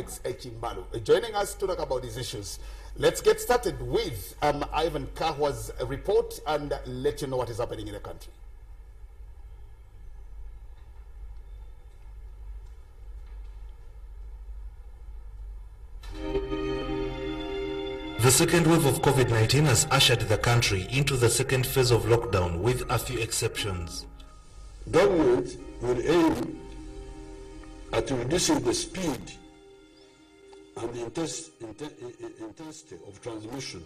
Alex Echimbalu, joining us to talk about these issues. Let's get started with Ivan Kahwa's report and let you know what is happening in the country. The second wave of COVID-19 has ushered the country into the second phase of lockdown with a few exceptions. Government will aim at reducing the speed and the intensity of transmission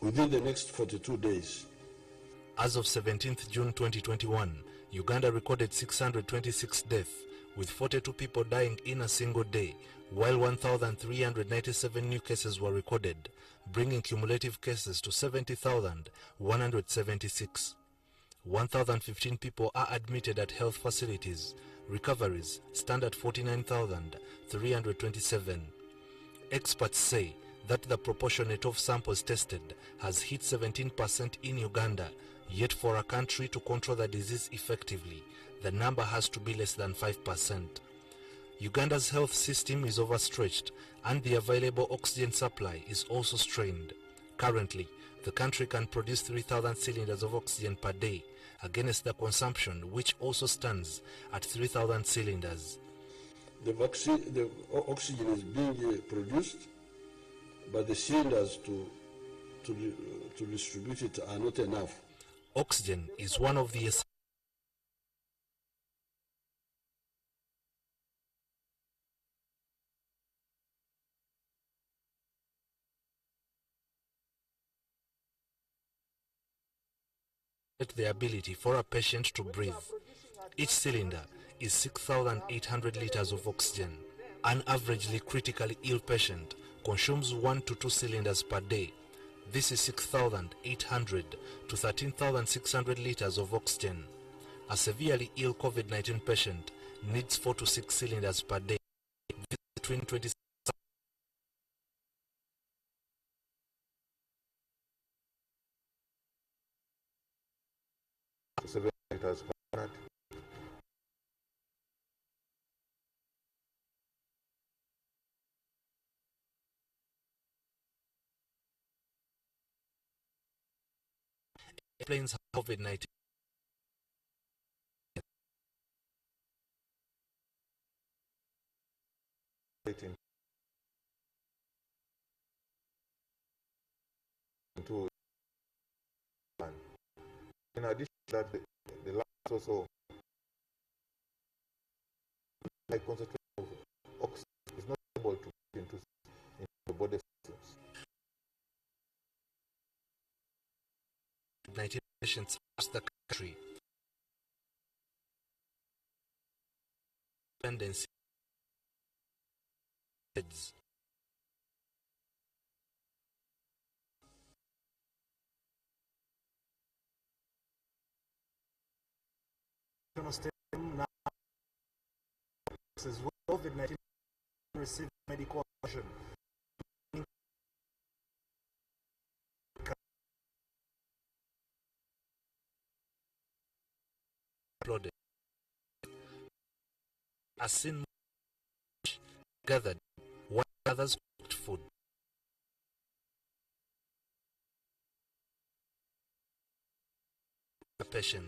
within the next 42 days. As of 17th June 2021, Uganda recorded 626 deaths, with 42 people dying in a single day, while 1,397 new cases were recorded, bringing cumulative cases to 70,176. 1,015 people are admitted at health facilities. Recoveries stand at 49,327. Experts say that the proportionate of samples tested has hit 17% in Uganda, yet for a country to control the disease effectively, the number has to be less than 5%. Uganda's health system is overstretched and the available oxygen supply is also strained. Currently, the country can produce 3,000 cylinders of oxygen per day, against the consumption which also stands at 3,000 cylinders. The oxygen is being produced, but the cylinders to distribute it are not enough. Oxygen is one of the the ability for a patient to breathe. Each cylinder is 6,800 liters of oxygen. An averagely critically ill patient consumes 1 to 2 cylinders per day. This is 6,800 to 13,600 liters of oxygen. A severely ill COVID-19 patient needs 4 to 6 cylinders per day. Between 26 liters per minute. explains how COVID-19 in addition to that, the lungs also like concentration of oxygen is not able to get into the body systems. 19 patients across the country. Dependency. COVID-19 receive medical attention. Applauded. As seen gathered while others cooked food. A patient.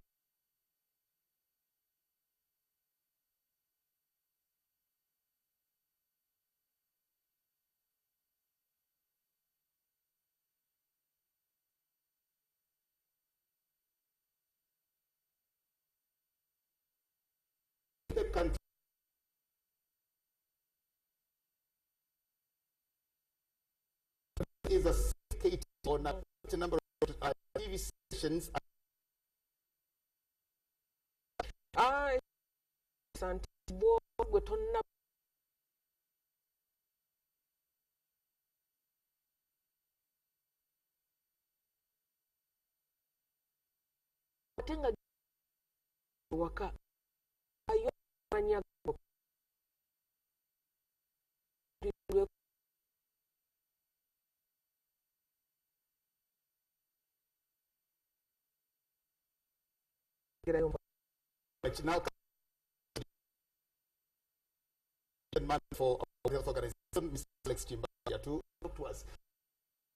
The country is a state on a number of TV stations. Which now man for World Health Organization, Mr. Alex Chimbaya, to talk to us.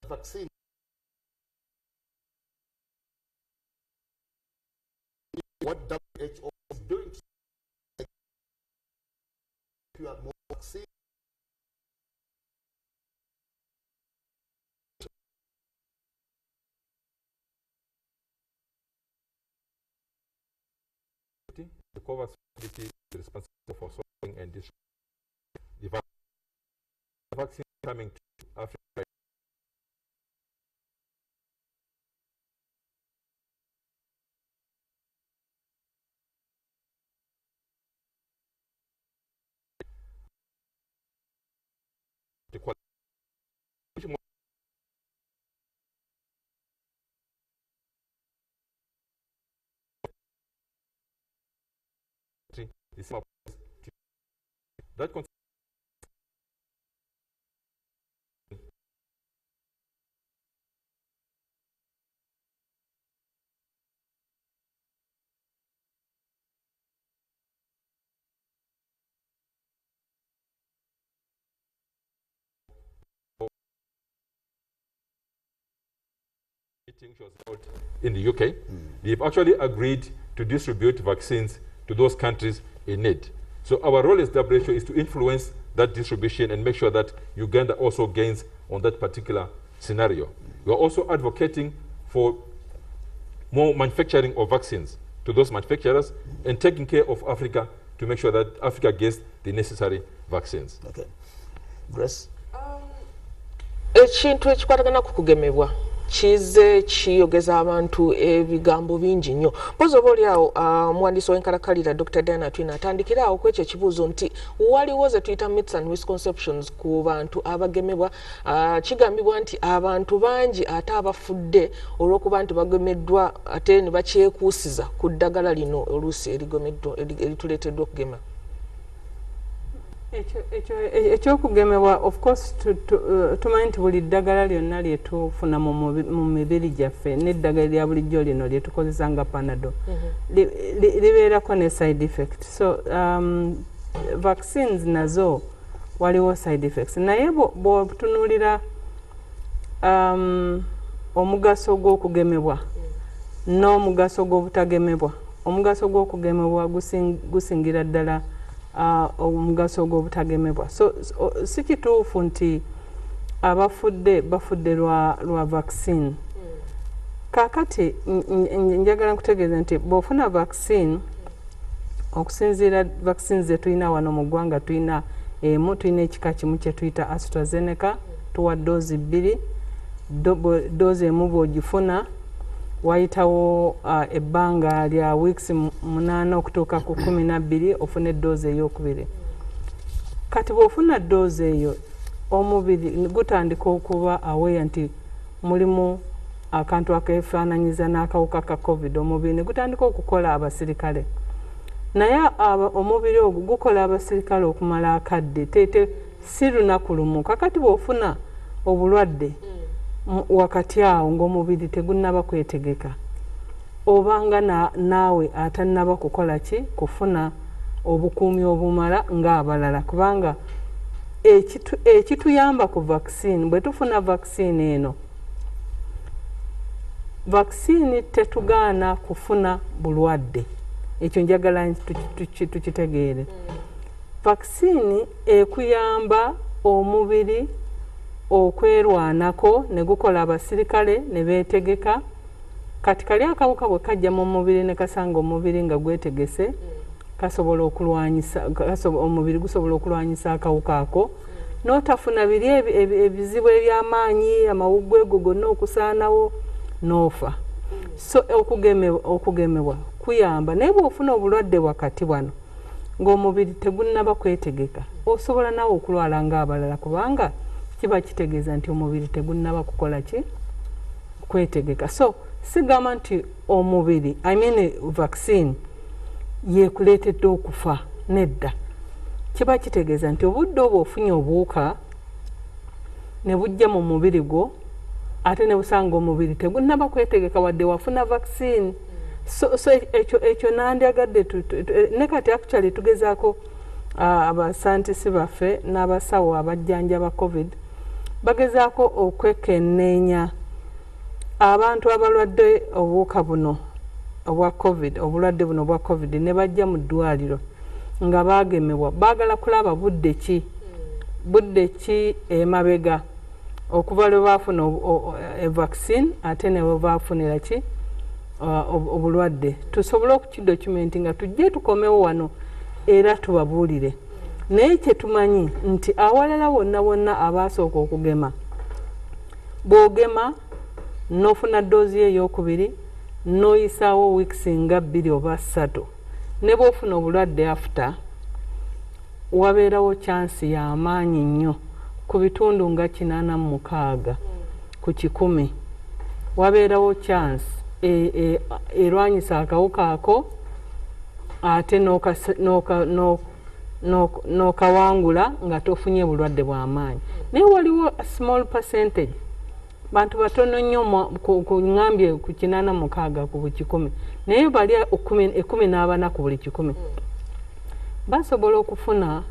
Vaccine. What WHO is doing to have more vaccine. The COVAX facility is responsible for sourcing and distributing the vaccine coming to Africa. That meeting was held in the UK. They've actually agreed to distribute vaccines to those countries in need. So our role as WHO is to influence that distribution and make sure that Uganda also gains on that particular scenario. We are also advocating for more manufacturing of vaccines to those manufacturers and taking care of Africa to make sure that Africa gets the necessary vaccines. Okay. Grace? Ekintu ekikwatagana ku kugemebwa kize kiyogeza abantu ebigambo bingi nnyo. Mpozi oba oliawo muwandiisi w'enkalakalira Dr. Diana Twina atandikira awo kwekyo ekibuuzo nti waliwo ze tuyita myths and misconceptions ku bantu abagemebwa. Kigambibwa nti abantu bangi ate abafudde olw'okuba nti bagemeddwa ate ne bakyekuusiza ku ddagala lino oluusi erituleeteddwa okugema. Ekyokugemebwa of course tumanyi nti buli ddagala lyonna lye tufuna mu mibiri gyaffe n'eddagala lya bulijjo lino lye tukozesa nga Panadol libeerako ne side effect. So vaccines nazo waliwo side effects, naye bw'otunuulira omugaso gw'okugemebwa n'omugaso gw'obutagemebwa, omugaso gw'okugemebwa gusingira ddala omugaso gw'obutagemebwa. So si kituufu nti abafudde bafudde lwa vaccine. Kakati njagala nkutegeeza nti bw'ofuna vaccine, okusinziira vaccine ze tulina wano mu ggwanga tulina ekika kimu kye tuyita AstraZeneca, tuwa doozi 2, doozi emu bw'ogifuna wayitawo ebbanga lya weeks 8 okutuuka ku 12 ofuna doozi ey'okubiri. Kati bw'ofuna doozi eyo omubiri gutandika okuba aware nti mulimu akantu akeefaananyiza n'akawuka ka COVID, omubiri ne gutandika okukola abasirikale. Naye omubiri ogwo gukola abasirikale okumala akadde tete si lunaku lumu. Kakati bw'ofuna obulwadde wakati awo ng'omubiri tegunnaba kwetegeka, obanga naawe atannaba kukola ki kufuna obukuumi obumala ng'abalala, kubanga ekituyamba ku vaccine, bwe tufuna vaccine eno, vaccine tetugaana kufuna bulwadde. Ekyo njagala tukitegeere. Vaccine ekuyamba omubiri okwerwanako ne gukola abasirikale ne beetegeka. Kati kali akawuka bwe kajja mu mubiri ne kasanga omubiri nga gwetegese, kasobola okulwanyisa, omubiri gusobola okulwanyisa akawuka ako n'otafuna biri ebizibu eby'amaanyi, amawuggwe go gonna okusaanawo n'ofa. So okugemebwa kuyamba, naye bw'ofuna obulwadde wakati wano ng'omubiri tegunnaba kwetegeka, osobola nawe okulwala ng'abalala, kubanga kiba kitegeeza nti omubiri tegunnaba kukola ki kwetegeka. So sigamba nti omubiri, vaccine yekuleetedde okufa, nedda. Kiba kitegeeza nti obudde obwo ofunye obuwuka ne bujja mu mubiri gwo ate ne busanga omubiri tegunnaba kwetegeka wadde wafuna vaccine. So ekyo nandyagadde ne kati actually tugezaako abasantisi baffe n'abasawo abajjanjaba COVID bagezaako okwekenneenya abantu abalwadde obuwuka buno obwa COVID, obulwadde buno obwa COVID ne bajja mu ddwaliro nga baagemebwa, baagala kulaba budde ki emabega okuva lwe baafuna vaccine ate ne bwe baafunira ki obulwadde, tusobole okukidocumenti nga tujje tukomewo wano era tubabuulire. Naye kye tumanyi nti awalala wonna abaasooka okugema, bw'ogema n'ofuna ddoozi ey'okubiri n'oyisaawo wiikisi nga 2 oba 3, ne bw'ofuna obulwadde after wabeerawo chansi y'amaanyi nnyo ku bitundu nga 86 ku 100 wabeerawo chansi erwanyisa akawuka ako ate n'okawangula nga tofunye bulwadde bw'amaanyi. Naye waliwo a small percentage, bantu batono nnyo ngambye ku 86 ku 100, naye bali 14 ku buli 100 basobola okufuna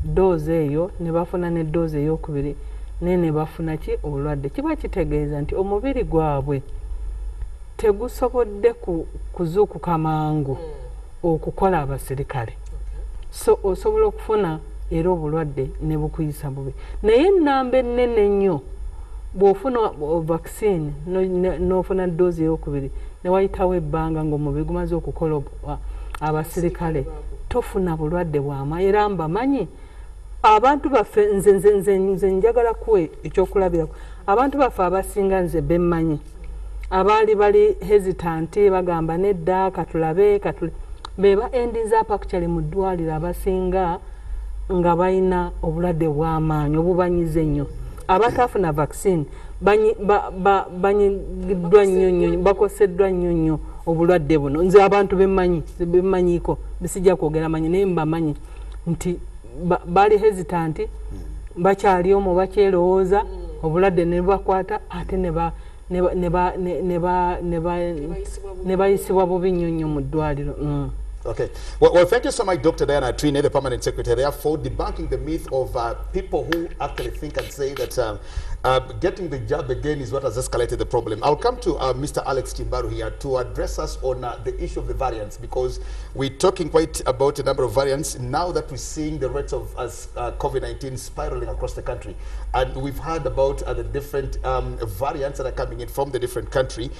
doozi eyo ne bafuna ne doozi ey'okubiri naye ne bafuna ki obulwadde. Kiba kitegeeza nti omubiri gwabwe tegusobodde kuzuukuka mangu okukola abasirikale, so osobola okufuna era obulwadde ne bukuyisa bubi. Naye ennamba ennene nnyo bw'ofuna vaccine n'ofuna doozi ey'okubiri ne wayitawo ebbanga ng'omubiri gumaze okukola abasirikale, tofuna bulwadde bw'amaanyi. Era mbamanyi abantu baffe, nze njagala kuwe ekyokulabirako, abantu baffe abasinga nze bemmanyi abaali bali hesitant bagamba nedda katulabe beba endiza apakitale mu ddwaliro abasinga nga balina obulwadde bw'amaanyi obubanyize ennyo. Abatafuna vaccine banyigiddwa nnyo, bakoseddwa nnyo obulwadde buno. Nze abantu bemmanyiiko bisijja kwogera manyi, naye mbamanyi nti bali hesitant, bakyali omwo bakyerowooza, obulwadde ne bakwata ate ne bayisibwa bubi nnyo mu ddwaliro. Okay. Well, thank you so much, Dr. Diana Twine, the Permanent Secretary, for debunking the myth of people who actually think and say that getting the jab again is what has escalated the problem. I'll come to Mr. Alex Timbaru here to address us on the issue of the variants, because we're talking quite about a number of variants now that we're seeing the rates of COVID-19 spiraling across the country. And we've heard about the different variants that are coming in from the different country.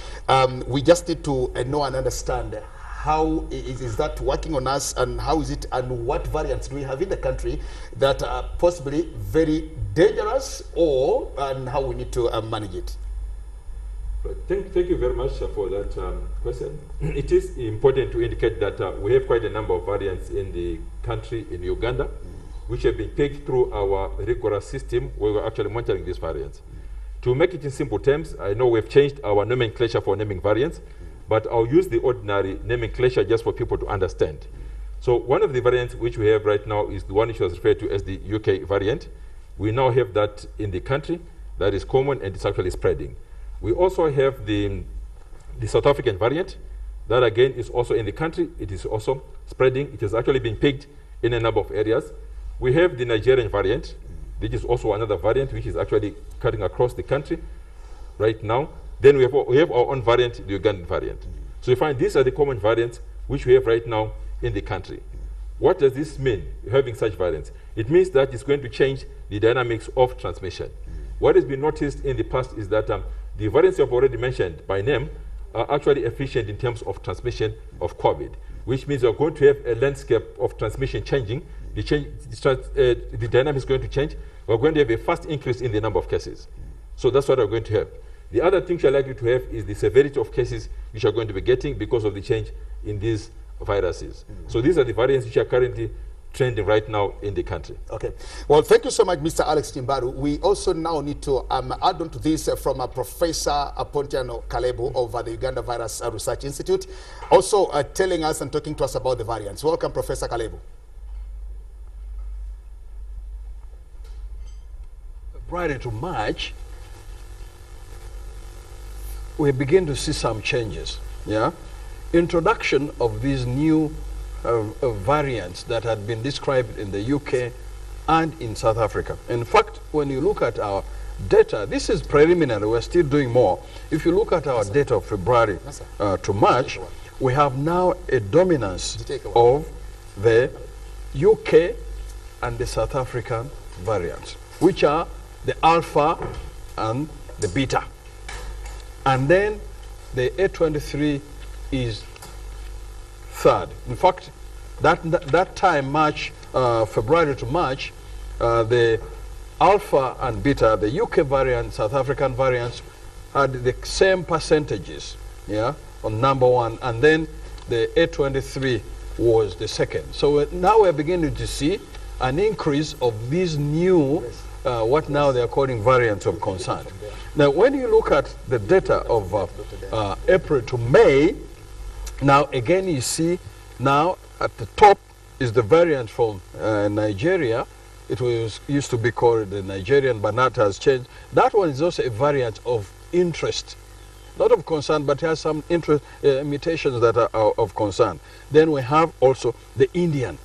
We just need to know and understand how is that working on us, and how is it, and what variants do we have in the country that are possibly very dangerous, and how we need to manage it. Right. Thank you very much for that question. It is important to indicate that we have quite a number of variants in the country, in Uganda, which have been picked through our rigorous system where we're actually monitoring these variants. To make it in simple terms, I know we've changed our nomenclature for naming variants, but I'll use the ordinary nomenclature just for people to understand. So one of the variants which we have right now is the one which was referred to as the UK variant. We now have that in the country. That is common and it's actually spreading. We also have the South African variant. That again is also in the country. It is also spreading. It has actually been picked in a number of areas. We have the Nigerian variant, which is also another variant which is actually cutting across the country right now. Then we have our own variant, the Ugandan variant. So you find these are the common variants which we have right now in the country. What does this mean, having such variants? It means that it's going to change the dynamics of transmission. What has been noticed in the past is that the variants you have already mentioned by name are actually efficient in terms of transmission of COVID, which means you're going to have a landscape of transmission changing. The dynamic is going to change. We're going to have a fast increase in the number of cases. So that's what we're going to have. The other thing you're likely to have is the severity of cases which you're going to be getting because of the change in these viruses. So these are the variants which are currently trending right now in the country. Okay. Well, thank you so much, Mr. Alex Timbaru. We also now need to add on to this from Professor Pontiano Kalebo of the Uganda Virus Research Institute, also telling us and talking to us about the variants. Welcome, Professor Kalebo. Right into March, we begin to see some changes. Yeah, introduction of these new variants that had been described in the UK and in South Africa. In fact, when you look at our data, this is preliminary, we're still doing more. If you look at our data of February to March, we have now a dominance of the UK and the South African variants, which are the alpha and the beta. And then the A23 is third. In fact, that time, February to March, the alpha and beta, the UK variant, South African variants, had the same percentages, yeah, on number one, and then the A23 was the second. So now we're beginning to see an increase of these new, what now they're calling variants of concern. Now, when you look at the data of April to May, now again you see now at the top is the variant from Nigeria. It used to be called the Nigerian, but that has changed. That one is also a variant of interest, not of concern, but has some interest mutations that are of concern. Then we have also the Indian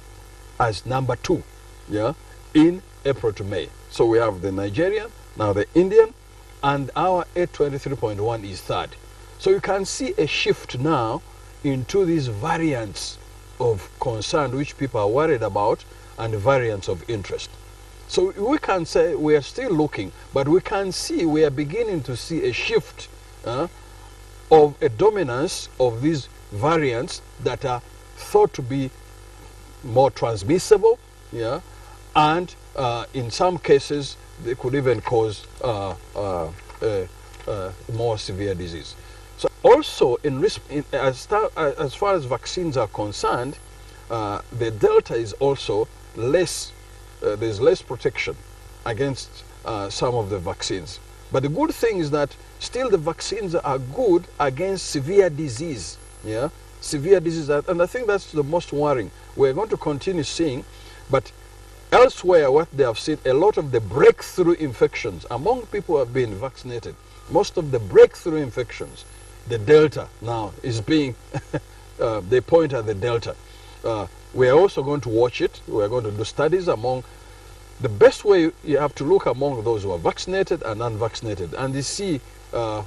as number 2, yeah, in April to May. So we have the Nigerian, now the Indian, and our 823.1 is third. So you can see a shift now into these variants of concern which people are worried about and variants of interest. So we can say we are still looking, but we can see we are beginning to see a shift of a dominance of these variants that are thought to be more transmissible, yeah, and in some cases they could even cause more severe disease. So also as far as vaccines are concerned, the Delta is also less, there's less protection against some of the vaccines. But the good thing is that still the vaccines are good against severe disease, yeah, severe disease, and I think that's the most worrying. We're going to continue seeing, but elsewhere what they have seen, a lot of the breakthrough infections among people who have been vaccinated, most of the breakthrough infections, the Delta now is being, they point at the Delta. We are also going to watch it. We are going to do studies among, the best way you have to look among those who are vaccinated and unvaccinated and you see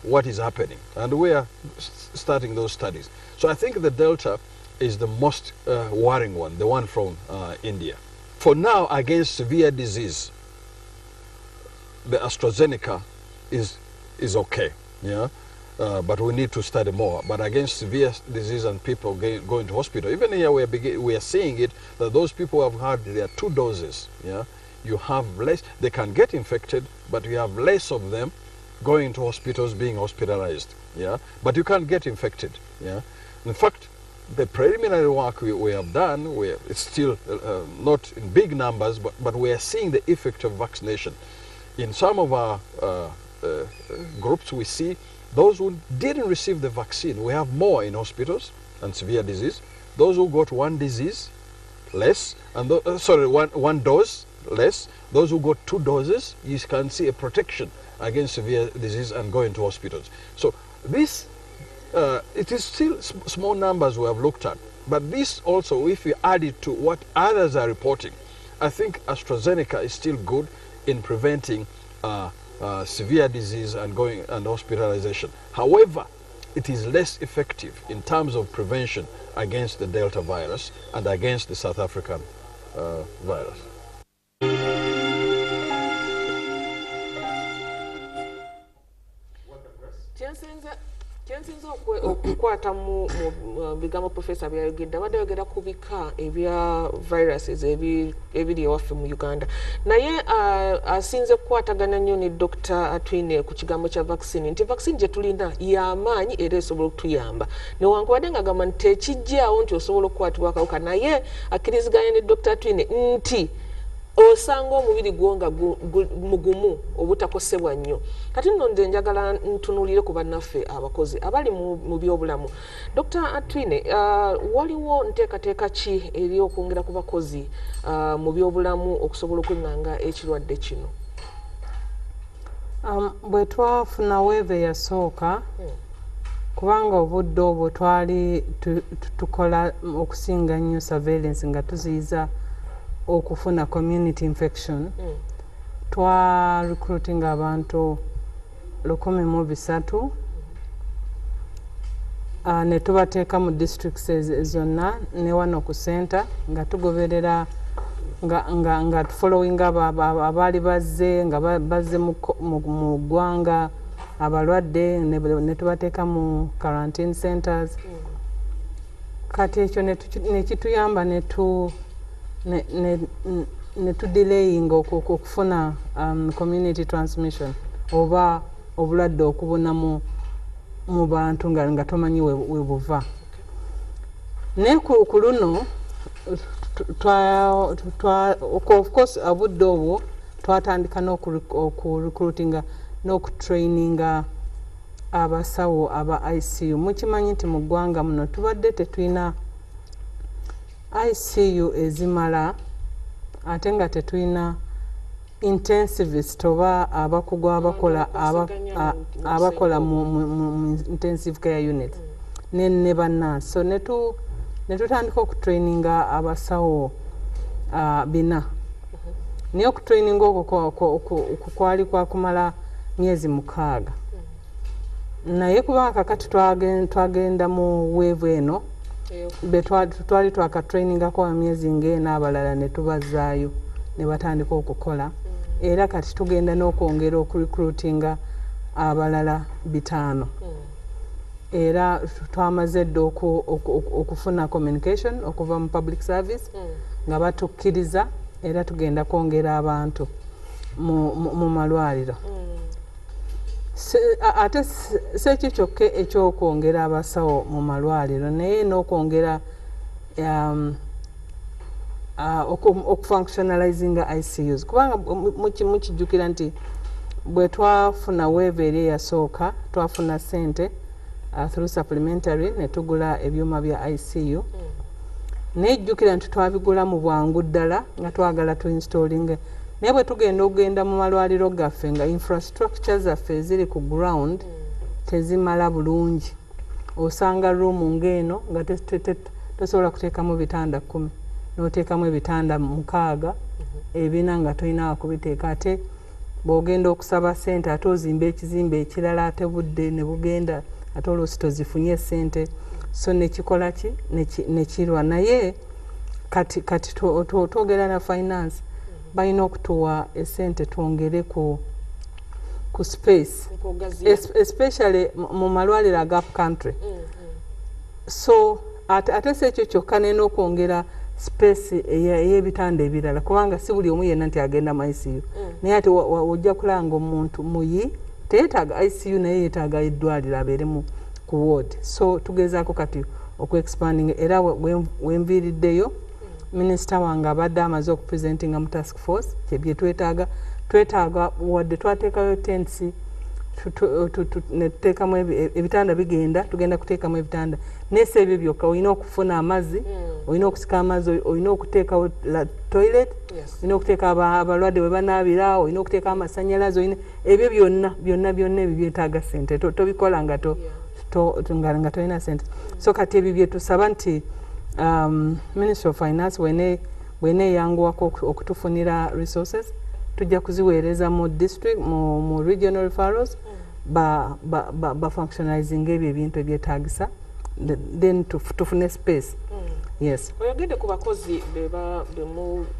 what is happening. And we are starting those studies. So I think the Delta is the most worrying one, the one from India. For now, against severe disease, the AstraZeneca is okay, yeah. But we need to study more. But against severe disease and people going to hospital, even here we are seeing it, that those who have had their 2 doses, yeah, you have less, they can get infected, but you have less of them going to hospitals, being hospitalized, yeah. But you can't get infected, yeah. In fact, the preliminary work we have done, it's still not in big numbers, but we are seeing the effect of vaccination. In some of our groups, we see those who didn't receive the vaccine, we have more in hospitals and severe disease. Those who got one disease, less, and one dose, less. Those who got 2 doses, you can see a protection against severe disease and go into hospitals. So this, it is still small numbers we have looked at, but this also, if you add it to what others are reporting, I think AstraZeneca is still good in preventing severe disease and hospitalization. However, it is less effective in terms of prevention against the Delta virus and against the South African virus. kyensinza okukwata mu bigambo professor byayogedde abadde ayogera ku bika ebya viruses ebiri ewaffe mu Uganda, naye asinze kukwatagana nnyo ne Dr. Atwine ku kigambo kya vaccine nti vaccine gye tulina y'amaanyi era esobola okutuyamba, newankubadde nga gamba nti tekijjaawo nti osobola okukwatibwa akawuka, naye akkiriziganya ne Dr. Atwine nti osanga omubiri gwonga mugumu obutakosebwa nnyo. Kati nno nze njagala ntunuulire ku bannaffe abakozi abali mu byobulamu. Dr. Atwine, waliwo nteekateeka ki eri okwongera ku bakozi mu byobulamu okusobola okwenganga ekirwadde kino? Bwe twafuna weeve yasooka kubanga obudde obwo twali tukola okusinga nnyo surveillance nga tuziyiza okufuna community infection twa recruiting abantu 1,300 ne tubateeka mu districts zonna ne wano ku center nga tugoberera nga following abaali bazze nga bazze mu ggwanga abalwadde ne tubateeka mu quarantine centers kati ekyo ne kituyamba ne tudelaying okufuna community transmission oba obulwadde okubuna mu bantu nga tomanyi we buva ne ku luno of course obudde obwo twatandika n'okurecruitinga n'okutraininga abasawo aba ICU mukimanyi nti mu ggwanga muno tubadde tetulina ICU ezimala ate nga tetulina intensivist oba abakugu abakola mu intensive care unit ne bannansi so ne tutandika okutraininga abasawo 4 naye okutraininga okwo kwali kwakumala myezi 6 naye kubanga kakati twagenda mu weevu eno twali twakatrainingako myezi ng'ena abalala ne tubazaayo ne batandika okukola era kati tugenda n'okwongera okurecruitinga abalala 5 era twamaze dde okufuna communication okuva mu public service nga batukkiriza era tugenda kwongera abantu mu malwaliro ate sekyo kyokka ekyokwongera abasawo mu malwaliro naye n'okwongera okufunctionalizinga ICUs kubanga mukijjukira nti bwe twafuna weeva eri eyasooka twafuna sente through supplementary ne tugula ebyuma bya ICU nejjukira nti twabigula mu bwangu ddala nga twagala tuinstalling naye bwe tugenda okugenda mu malwaliro gaffe nga infrastructure zaffe eziri ku ground tezimala bulungi osanga room ng'eno nga tosobola kuteekamu bitanda 10 n'oteekamu ebitanda 6 ebina nga tolina kubiteeka ate bw'ogenda okusaba sente ate ozimba ekizimbe ekirala ate budde ne bugenda ate oluusi tozifunye sente so nekikola ki nekirwa naye kati twogera na finance balina okutuwa esente twongere ku space especially mu malwaliro aga country so ate se ekyo kyokka n'okwongera space ey'ebitanda ebirala kubanga si buli omu yenna nti agenda mu ICU naye ate ojja kulanga omuntu muyi teetaaga ICU naye yeetaaga eddwaliro abeere ku ward so tugezaako kati okuexpanding era wenviiriddeyo minisita wange abadde amaze okupresentinga mu task force kyebye twetaaga wadde twateekayo tents ne tuteekamu ebitanda bigenda tugenda kuteekamu ebitanda nese ebyo byokka olina okufuna amazzi olina okusika amazzi olina okuteekawo toilet olina okuteeka abalwadde we banaabira olina okuteeka amasanyalaze olina ebyo byonna ebyo byetaaga sente tobikola nga tolina sente so kati ebyo byetusaba nti Ministry of Finance bweneeyanguwako okutufunira resources tujja kuziweereza mu district mu regional referrals functionalizing ebyo ebintu ebyetaagisa then tufune space yes oyogedde ku bakozi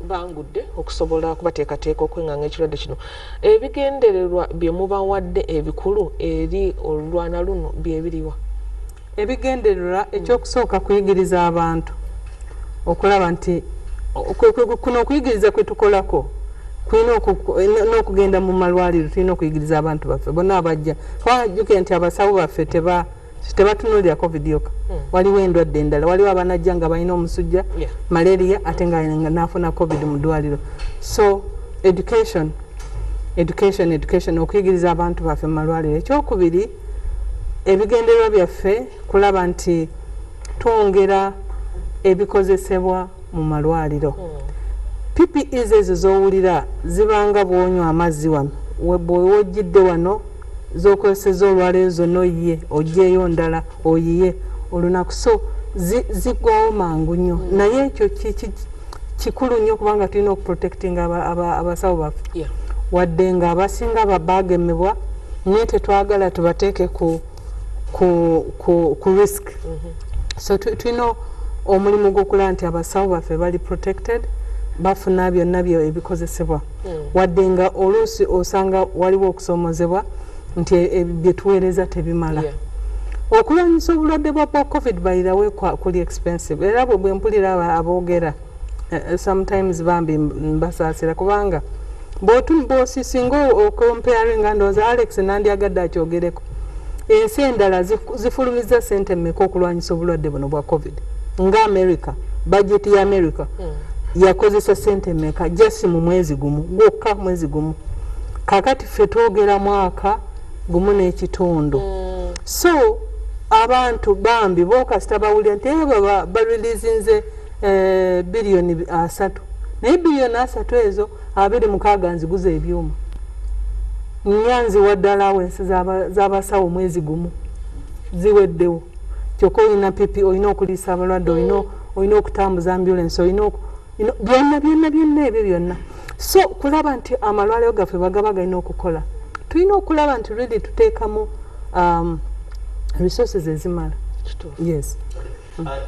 bangudde okusobola kubateekateeka okwenganga ekirwadde kino ebigendererwa bye mubawadde ebikulu eri olulwana luno byebiriwa ebigendererwa ekyokusooka kuyigiriza abantu okulaba nti kuno okuyigiriza kwe tukolako kulina n'okugenda mu malwaliro tulina okuyigiriza abantu baffe bonna abajja twajjukira nti abasawo baffe tebatunuulira covid yokka waliwo endwadde endala waliwo abanajja nga balina omusujja malaria ate nga naafuna covid mu ddwaliro so education okuyigiriza abantu baffe mu malwaliro ekyokubiri ebigendererwa byaffe kulaba nti twongera ebikozesebwa mu malwaliro PPEs ezo z'owulira zibanga bwonywa amazzi wano bw'owojjidde wano z'okozeseza olwaleero zonna oyiye oggyeyo ndala oyiye olunaku so ziggwawo mangu nnyo naye ekyo kikulu nnyo kubanga tulina okuprotectinga abasawo baffe wadde nga abasinga bagemebwa naye tetwagala tubateeke ku risk so tulina omulimu gw'okulaba nti abasawo baffe bali protected bafuna byonna ebikozesebwa wadde nga oluusi osanga waliwo okusoomozebwa nti bye tuweereza tebimala okulwanyisa obulwadde bwa covid bayirawe kuli expensive era bwe mpulira aboogera sometimes bambi mbasaasira kubanga bw'osisinga okomparinga ndowooza Alex nandyagadde akyogereko ensi endala zifulumiza sente mmeka okulwanyisa obulwadde buno bwa covid nga America budget ya America yakozesa sente mmeka just mu mwezi gumu gwokka mwezi gumu kakati ffe twogera mwaka gumu n'ekitundu so abantu bambi bookasita bawulira nti barilizinze biliyoni 3 naye biliyoni 3 ezo 26 nziguza ebyuma nyanzi waddala awensi z'abasawo mwezi gumu ziweddewo kyokka olina pipi olina okuliisa abalwadde olina okutambuza ambulance olina byonna ebyo byonna so kulaba nti amalwaliro gaffe bagaba galina okukola tulina okulaba nti really tuteekamu resources ezimala yes.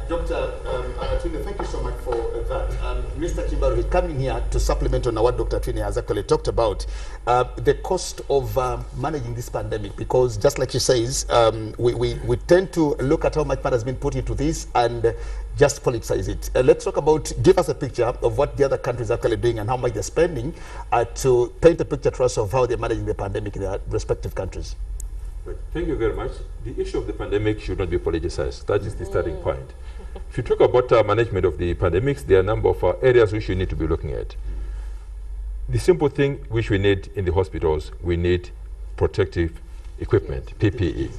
Dr. Atwine, thank you so much for that. Mr. Chimbaru is coming here to supplement on what Dr. Atwine has actually talked about, the cost of managing this pandemic, because just like she says, we tend to look at how much money has been put into this and just politicize it. Let's talk about, give us a picture of what the other countries are actually doing and how much they're spending to paint a picture to us of how they're managing the pandemic in their respective countries. Right. Thank you very much. The issue of the pandemic should not be politicized. That is the starting point. If you talk about management of the pandemics, there are a number of areas which we need to be looking at. The simple thing which we need in the hospitals, we need protective equipment, PPE.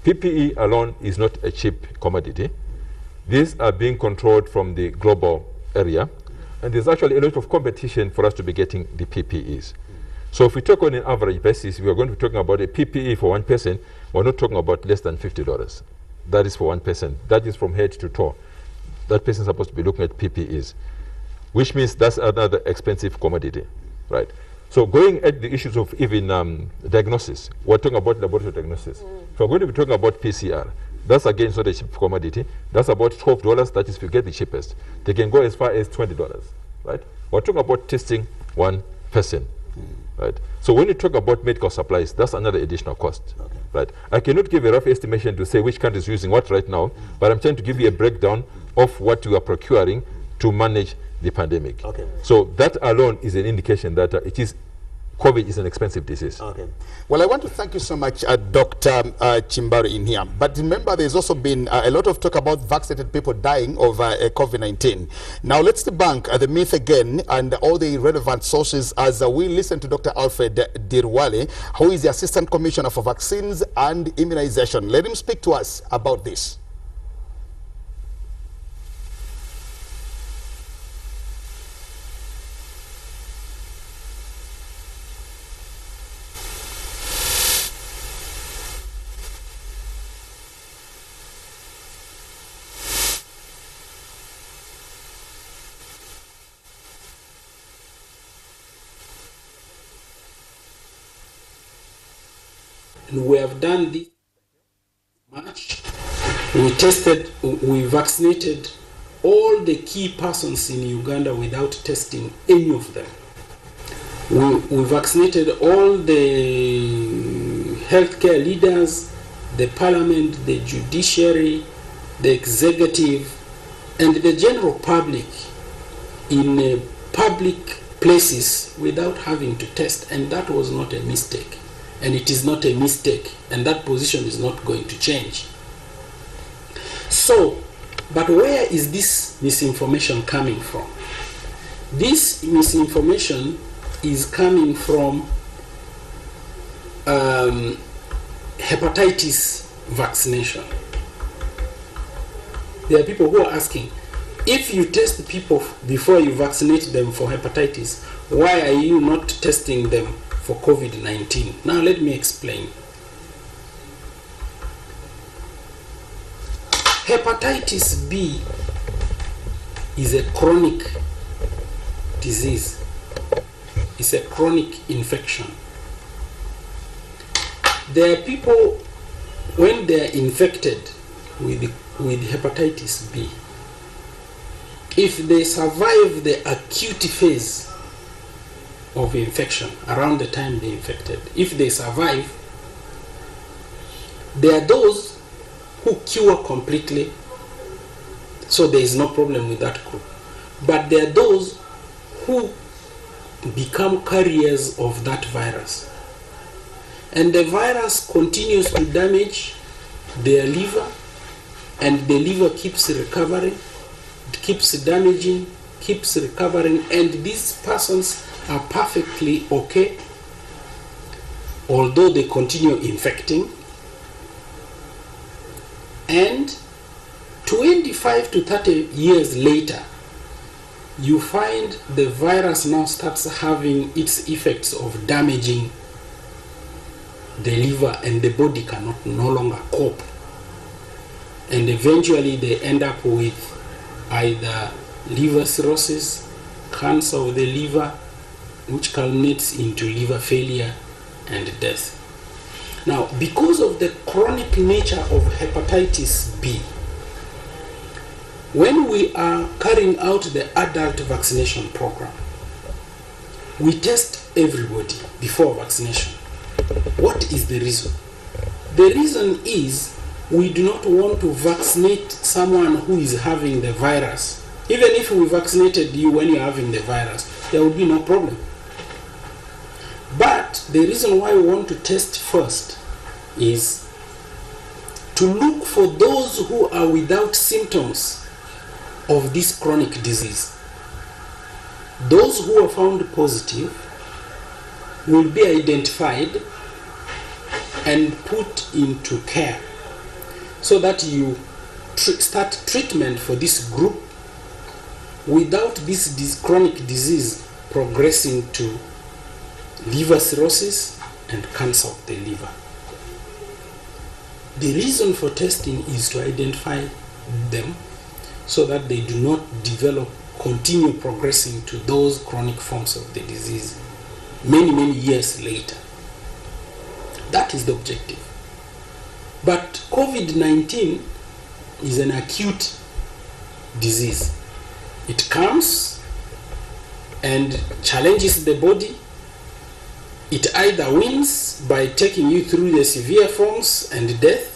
PPE alone is not a cheap commodity. These are being controlled from the global area, and there's actually a lot of competition for us to be getting the PPEs. So if we talk on an average basis, we are going to be talking about a PPE for one person. We're not talking about less than $50. That is for one person. That is from head to toe. That person is supposed to be looking at PPEs, which means that's another expensive commodity, right? So going at the issues of even diagnosis, we're talking about laboratory diagnosis. If we're going to be talking about PCR, that's again not a cheap commodity. That's about $12. That is if you get the cheapest. They can go as far as $20, right? We're talking about testing one person. Right. So when you talk about medical supplies, that's another additional cost. Okay. Right. I cannot give a rough estimation to say which country is using what right now, but I'm trying to give you a breakdown of what we are procuring to manage the pandemic. Okay. So that alone is an indication that COVID is an expensive disease. Okay. Well, I want to thank you so much, Dr. Chimbaru in here. But remember, there's also been a lot of talk about vaccinated people dying of COVID-19. Now, let's debunk the myth again and all the relevant sources as we listen to Dr. Alfred Dirwale, who is the Assistant Commissioner for Vaccines and Immunization. Let him speak to us about this. And we have done this much. We vaccinated all the key persons in Uganda without testing any of them. We vaccinated all the healthcare leaders, the parliament, the judiciary, the executive, and the general public in public places without having to test, and that was not a mistake. And it is not a mistake, and that position is not going to change. So, but where is this misinformation coming from? This misinformation is coming from hepatitis vaccination. There are people who are asking, if you test people before you vaccinate them for hepatitis, why are you not testing them for COVID-19? Now let me explain. hepatitis B is a chronic disease. It's a chronic infection. There are people, when they are infected with hepatitis B, if they survive the acute phase of infection around the time they infected, if they survive, there are those who cure completely, so there is no problem with that group. But there are those who become carriers of that virus, and the virus continues to damage their liver, and the liver keeps recovering, keeps damaging, keeps recovering, and these persons are perfectly okay, although they continue infecting. And 25 to 30 years later, you find the virus now starts having its effects of damaging the liver, and the body cannot no longer cope. And eventually they end up with either liver cirrhosis, cancer of the liver, which culminates into liver failure and death. Now, because of the chronic nature of hepatitis B, when we are carrying out the adult vaccination program, we test everybody before vaccination. What is the reason? The reason is we do not want to vaccinate someone who is having the virus. Even if we vaccinated you when you're having the virus, there will be no problem. But the reason why we want to test first is to look for those who are without symptoms of this chronic disease. Those who are found positive will be identified and put into care so that you start treatment for this group without this chronic disease progressing to liver cirrhosis and cancer of the liver. The reason for testing is to identify them so that they do not continue progressing to those chronic forms of the disease many years later. That is the objective. But COVID-19 is an acute disease. It comes and challenges the body. It either wins by taking you through the severe forms and death,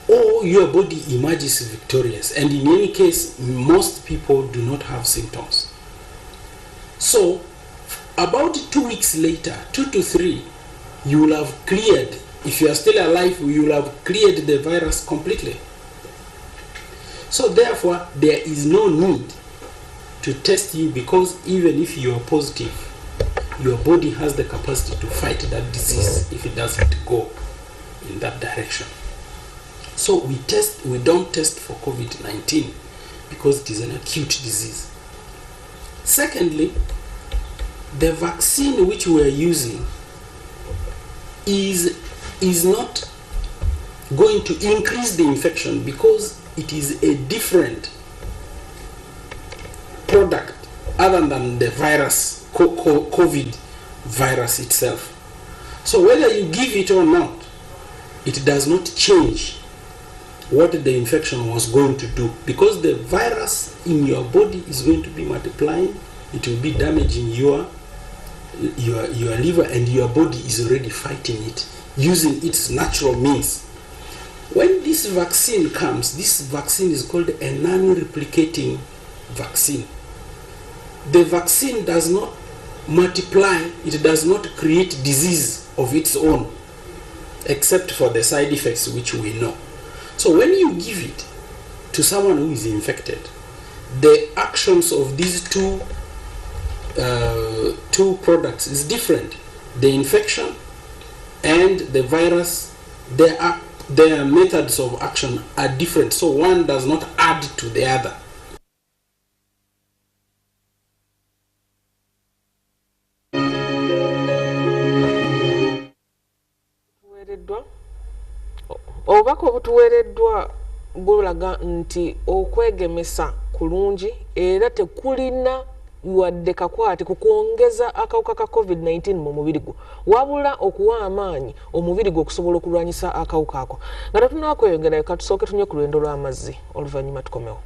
or your body emerges victorious. And in any case, most people do not have symptoms. So, about 2 weeks later, 2 to 3, you will have cleared, if you are still alive, you will have cleared the virus completely. So therefore, there is no need to test you, because even if you are positive, your body has the capacity to fight that disease if it doesn't go in that direction. So we don't test for COVID-19 because it is an acute disease. Secondly, the vaccine which we are using is not going to increase the infection because it is a different product other than the virus, COVID virus itself. So whether you give it or not, it does not change what the infection was going to do, because the virus in your body is going to be multiplying. It will be damaging your liver, and your body is already fighting it using its natural means. When this vaccine comes, this vaccine is called a non-replicating vaccine. The vaccine does not multiply, it does not create disease of its own, except for the side effects which we know. So when you give it to someone who is infected, the actions of these two products is different. The infection and the virus, their methods of action are different. So one does not add to the other. Obubaka obutuweereddwa bulaga nti okwegemesa kulungi era tekulina wadde kakwate kukwongeza akawuka ka COVID-19 mu mubiri gwo wabula okuwa amaanyi omubiri gwo okusobola okulwanyisa akawuka ako nga tetunakweyongera katusooke tunye ku lwendo lw'amazzi oluvannyuma tukomewo.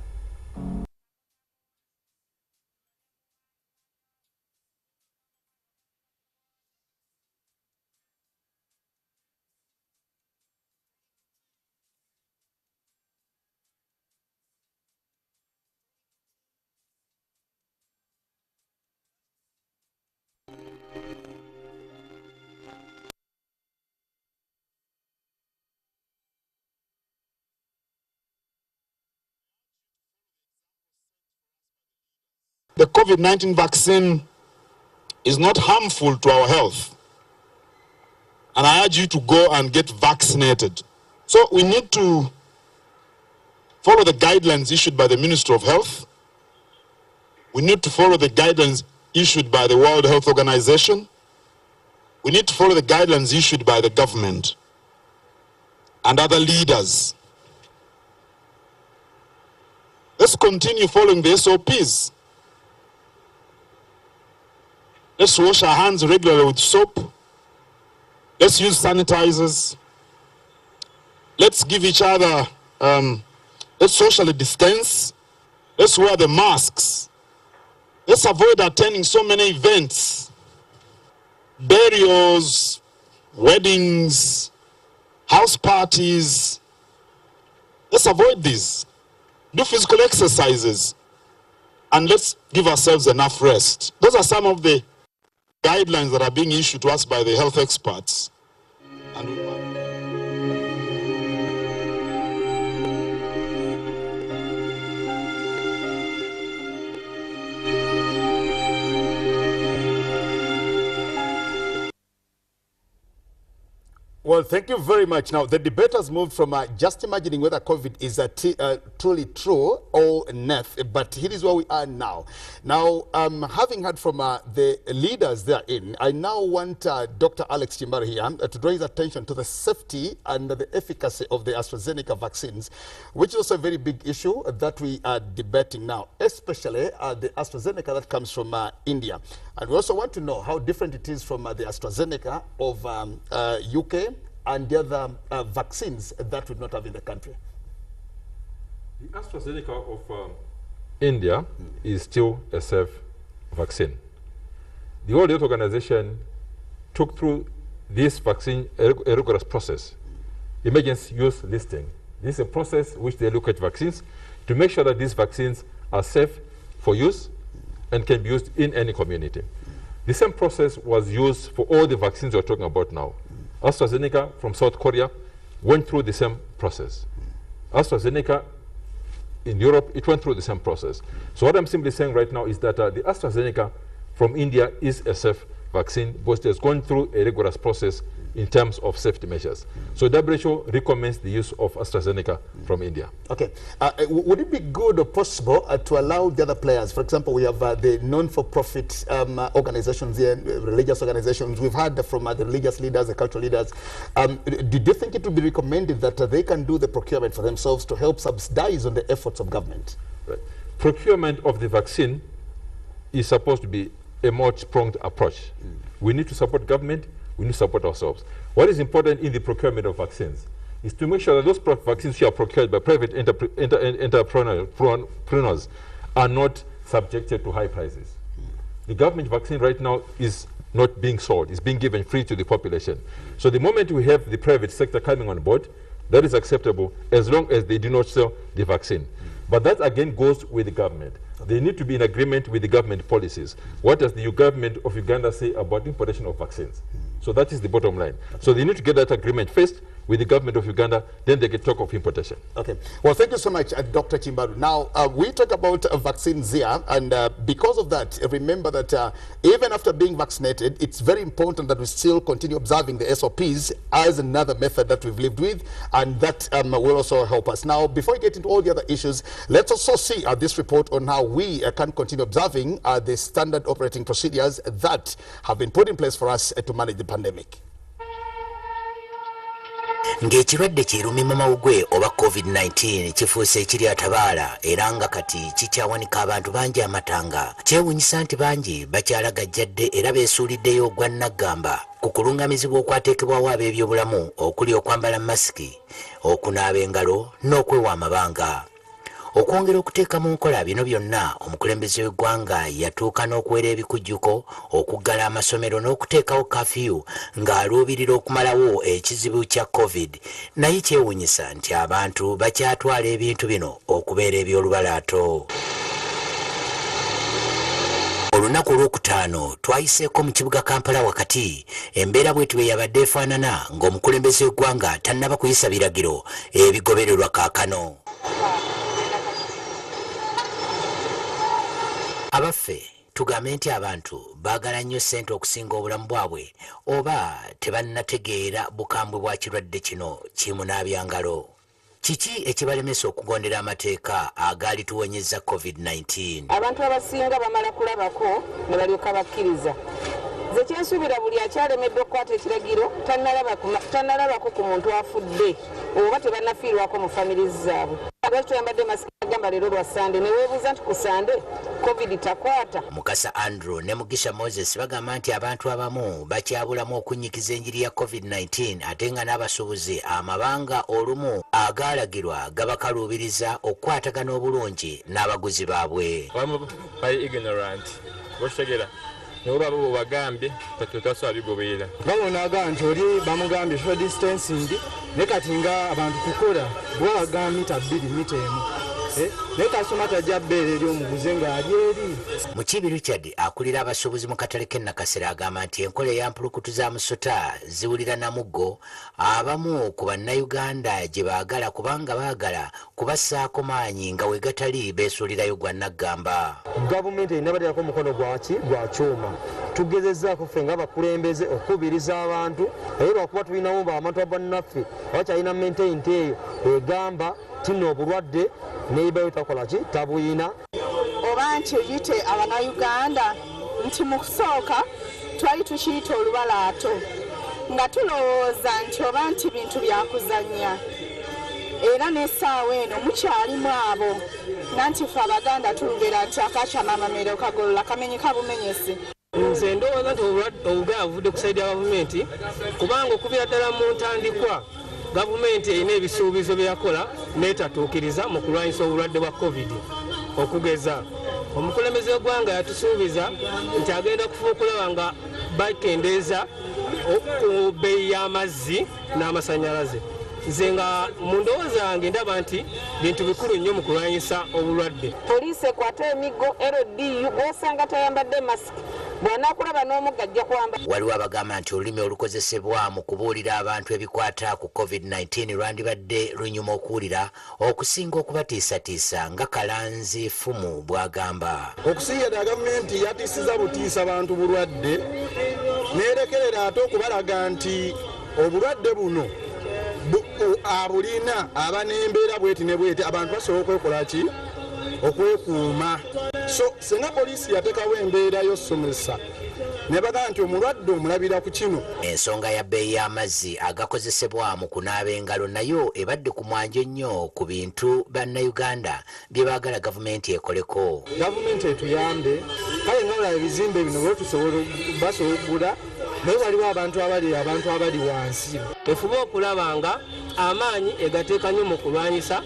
The COVID-19 vaccine is not harmful to our health. And I urge you to go and get vaccinated. So we need to follow the guidelines issued by the Ministry of Health. We need to follow the guidelines issued by the World Health Organization. We need to follow the guidelines issued by the government and other leaders. Let's continue following the SOPs. Let's wash our hands regularly with soap. Let's use sanitizers. Let's give each other, let's socially distance. Let's wear the masks. Let's avoid attending so many events, burials, weddings, house parties. Let's avoid these. Do physical exercises. And let's give ourselves enough rest. Those are some of the guidelines that are being issued to us by the health experts. And well, thank you very much. Now, the debate has moved from just imagining whether COVID is truly true or not, but here is where we are now. Now, having heard from the leaders therein, I now want Dr. Alex Chimbaru here to draw his attention to the safety and the efficacy of the AstraZeneca vaccines, which is also a very big issue that we are debating now, especially the AstraZeneca that comes from India. And we also want to know how different it is from the AstraZeneca of UK and the other vaccines that we not have in the country. The AstraZeneca of India is still a safe vaccine. The World Health Organization took through this vaccine a rigorous process, emergency use listing. This is a process which they look at vaccines to make sure that these vaccines are safe for use and can be used in any community. The same process was used for all the vaccines we're talking about now. AstraZeneca from South Korea went through the same process. AstraZeneca in Europe, it went through the same process. So what I'm simply saying right now is that the AstraZeneca from India is a safe vaccine because it has gone through a rigorous process in terms of safety measures. So WHO recommends the use of AstraZeneca from India. Okay. Would it be good or possible to allow the other players? For example, we have the non-for-profit organizations here, religious organizations. We've heard from the religious leaders, the cultural leaders. Did you think it would be recommended that they can do the procurement for themselves to help subsidize on the efforts of government? Right. Procurement of the vaccine is supposed to be a multi-pronged approach. We need to support government. We need to support ourselves. What is important in the procurement of vaccines is to make sure that those vaccines which are procured by private entrepreneurs are not subjected to high prices. The government vaccine right now is not being sold. It's being given free to the population. So the moment we have the private sector coming on board, that is acceptable as long as they do not sell the vaccine. But that again goes with the government. They need to be in agreement with the government policies. What does the government of Uganda say about importation of vaccines? So that is the bottom line. So they need to get that agreement first with the government of Uganda, then they can talk of importation. Okay. Well, thank you so much, Dr. Chimbaru. Now, we talk about vaccines here, and because of that, remember that even after being vaccinated, it's very important that we still continue observing the SOPs as another method that we've lived with, and that will also help us. Now, before we get into all the other issues, let's also see this report on how we can continue observing the standard operating procedures that have been put in place for us to manage the pandemic. ng'ekirwadde kirumi mu mawugwe oba COVID-19 kifuuse ekiri atabaala era nga kati kikyawanika abantu bangi amatanga. Kyewuunyisa nti bangi bakyalagajjadde era beesuuliddeyo ogwa nnaggamba ku kulungamizibwa okwateekebwawo ab'ebyobulamu okuli okwambala masiki, okunaaba engalo n'okwewa amabanga. Okwongera okuteeka mu nkola bino byonna, omukulembeze w'eggwanga yatuuka n'okuwera ebikujjuko, okuggala amasomero n'okuteekawo kafiyu ng'aluubirira okumalawo ekizibu kya COVID. Naye kyewuunyisa nti abantu bakyatwala ebintu bino okubeera eby'olubalaato. Olunaku olwokutaano twayiseeko mu kibuga Kampala wakati, embeera bw'etu bwe yabadde efaanana ng'omukulembeze w'eggwanga tannaba kuyisa biragiro ebigobererwa kaakano. Abaffe tugambe nti abantu baagala nnyo ssente okusinga obulamu bwabwe oba tebannategeera bukambwe bwa kirwadde kino kimunaabya ngalo. Kiki ekibalemesa okugondera amateeka agaali tuwonyezza COVID-19? Abantu abasinga bamala kulabako ne balyoka bakkiriza. Nze kyensuubira buli akyalemeddwa okukwata ekiragiro tannalabako ku muntu afudde oba tebannafiirwako mu famiri zaabwe. Lwaki tuyambadde masiki agamba leero lwa Sande ne weebuuza nti ku Sande COVID takwata? Mukasa Andrew ne Mugisha Moses bagamba nti abantu abamu bakyabulamu okunnyikiza enjiri ya COVID-19 ate nga n'abasuubuzi amabanga olumu agaalagirwa gabakaluubiriza okukwatagana obulungi n'abaguzi baabwe. Abamu bali ignorant. Boshegera nibo baba bagambye tatutaso abigoberera. Babonaga nti oli bamugambye social distancing ne kati nga abantu kukola bwaga mita 2 mita 1. Ne kasoma tajja bbeere eri omuguze ng'ali eri. Mukibi Richard akulira abasuubuzi mu katale k'e Nakasero agamba nti enkola ey'ampulukutu za musota ziwulira namuggo abamu ku bannayuganda gye baagala kubanga baagala kubassaako maanyi nga we gatali beesuulirayo gwa nnaggamba. Gavumenti erina bateerako omukono gwa kyuma. Tugezezzaako ffe ng'abakulembeze okukubiriza abantu naye lwakuba tulinamu abantu abannaffe abakyalina maintainti eyo egamba tino obulwadde neibayo takola ki tabuyina. Oba nti oyite Abannayuganda nti mu kusooka twali tukiyita olubalaato nga tulowooza nti oba nti bintu byakuzannya era n'essaawa eno mukyalimu abo nanti ffe Abaganda tulugera nti akakyamamamiro kagolola kamenyi kabumenyesi. Nze ndowooza nti obuganda buvudde ku saidi ya gavumenti kubanga okubira ddala mu ntandikwa gavumenti erina ebisuubizo bye yakola n'etatuukiriza mu kulwanyisa obulwadde bwa COVID. Okugeza omukulembeze w'eggwanga yatusuubiza nti agenda kufuba okulaba nga bakendeeza ku bbeeyi y'amazzi n'amasannyalaze. Nze nga mu ndowooza yange ndaba nti bintu bikulu nnyo mu kulwanyisa obulwadde. Poliisi ekwata emiggo LDU gw'osanga tayambadde masiki bw'anaakulaba n'omugga ajja kwambala. Waliwo abagamba nti olulimi olukozesebwa mu kubuulira abantu ebikwata ku COVID-19 lwandibadde lunyuma okuwulira okusinga okubatiisatiisa nga Kalanzi Fumu bw'agamba. Okusinga ddala gavumenti yatiisiza butiisa abantu bulwadde n'erekerera ate okubalaga nti obulwadde buno abulina aba n'embeera bweti ne bweti abantu basobola okwekola ki okwekuuma. So senga poliisi yateekawo embeera y'ossomesa ne bagamba nti omulwadde omulabira ku kino. Ensonga ya bbeeyi y'amazzi agakozesebwa mu kunaaba engalo nayo ebadde ku mwanjo nnyo ku bintu bannayuganda bye baagala gavumenti ekoleko. Gavumenti etuyambe kale nga olaba ebizimbe bino bwe basobola okugula naye waliwo abantu abali wansi. Efube okulaba nga amaanyi egateeka nnyo mu kulwanyisa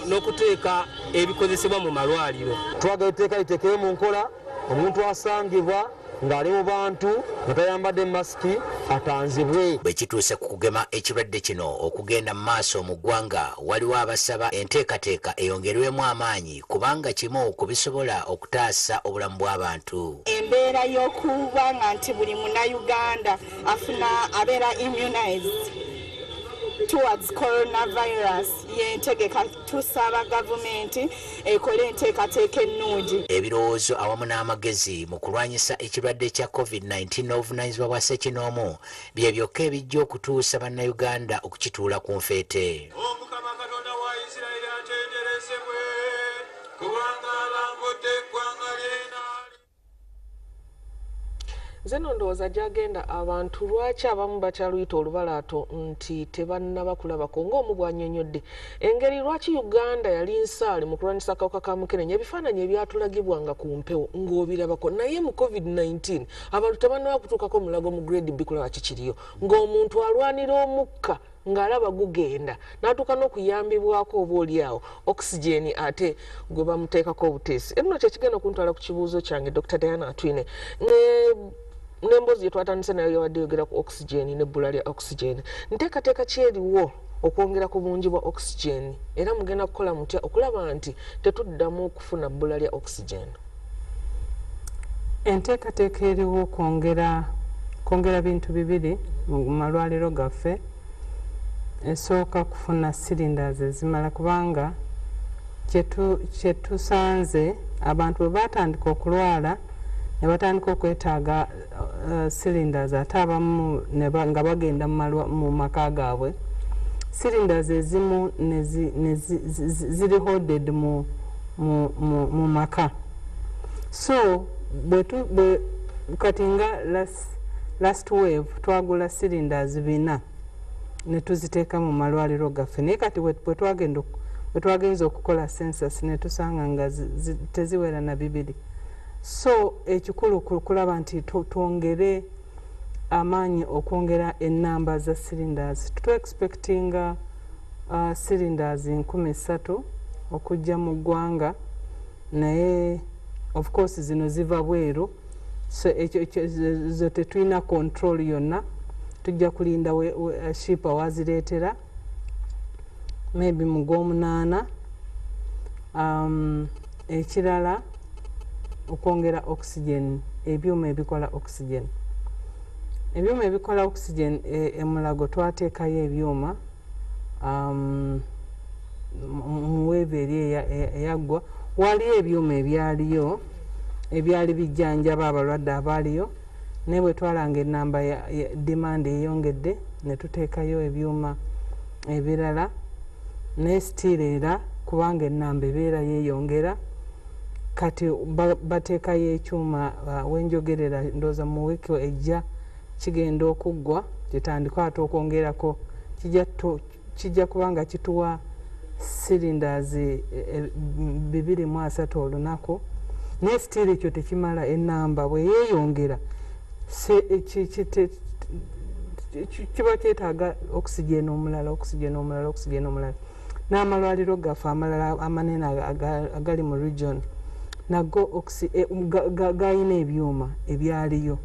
n'okuteeka ebikozesebwa mu malwaliro. Twagala etteeka liteekere mu nkola omuntu asangibwa ng'ali mu bantu nga tayambadde masiki atanzibwe. Bwe kituuse ku kugema ekirwadde kino okugenda mu maaso mu ggwanga waliwo abasaba enteekateeka eyongerwemu amaanyi kubanga kimu ku bisobola okutaasa obulamu bw'abantu. Embeera y'okuba nga nti buli munnayuganda abeera immunized towards coronavirus yentegeka tusaba gavumenti ekole enteekateeka ennungi. Ebirowoozo awamu n'amagezi mu kulwanyisa ekirwadde kya COVID-19 n'obuvunaanyizibwa bwa ssekinoomu bye byokka ebijja okutuusa bannayuganda okukituula ku nfeete. Omukama Katonda wa Isirayiri atenderezebwe kubanga alambudde eggwanga lye. Zeno ndowooza gyagenda abantu lwaki abamu bakyaluyita olubalaato nti tebannaba kulabako ng'omu bw'annyonnyodde engeri lwaki Uganda yali nsaale mu kulwanyisa akawuka ka mukenenya ebifaananyi ebyatulagibwanga ku mpewo ng'obirabako naye mu COVID-19 abantu tebannaba kutuukako mulago mu grade B kulaba kikiriyo ng'omuntu alwanira omukka ng'alaba gugenda n'atuuka n'okuyambibwako oba oliawo oxygen ate gwe bamuteekako obuteesi. Era nno kyekigenda okuntwala ku kibuuzo kyange Dr. Diana Atwine n'emboozi gye twatandise nayo yawadde yogera ku oxygen n'ebbula lya oxygen. Nteekateeka ki eriwo okwongera ku bungi bwa oxygen era mugenda kukola mutya okulaba nti tetuddamu okufuna bbula lya oxygen? Enteekateeka eriwo kwongera bintu bibiri mu malwaliro gaffe. Esooka kufuna cylinders ezimala kubanga kyetusanze abantu bwe batandika okulwala ne batandika okwetaaga cylinders ate abamu nga bagenda mu maka gaabwe cylinders ezimu ziri hoarded mu maka. So kati nga last wave twagula cylinders 4 ne tuziteeka mu malwaliro gaffe naye kati bwe twagenza okukola census ne tusanga nga teziwera na 2. So ekikulu kulaba nti twongere amaanyi okwongera ennamba za cylinders. Expectinga cylinders 3,000 okujja mu ggwanga naye of course zino ziva bweru so zo tetulina control yonna. Tujja kulinda shipa wazireetera maybe mu Gw'omunaana. Ekirala okwongera oxygen, ebyuma ebikola oxygen. Ebyuma ebikola oxygen emulago twateekayo ebyuma mu weeve eri eyaggwa. Waliyo ebyuma ebyali bijjanjaba abalwadde abaaliyo naye bwe twalanga ennamba ya demand eyongedde ne tuteekayo ebyuma ebirala naye still era kubanga ennamba ebeera yeeyongera kati bateekayo ekyuma wenjogerera ndooza mu wiiki ejja kigenda okuggwa kitandika ate okwongerako kijja kubanga kituwa cylinders 230 olunaku naye still ekyo tekimala ennamba bwe yeeyongera kiba kyetaaga oxygen omulala n'amalwaliro gaffe amalala amanene agali mu region nago gayina ebyuma ebyaliyo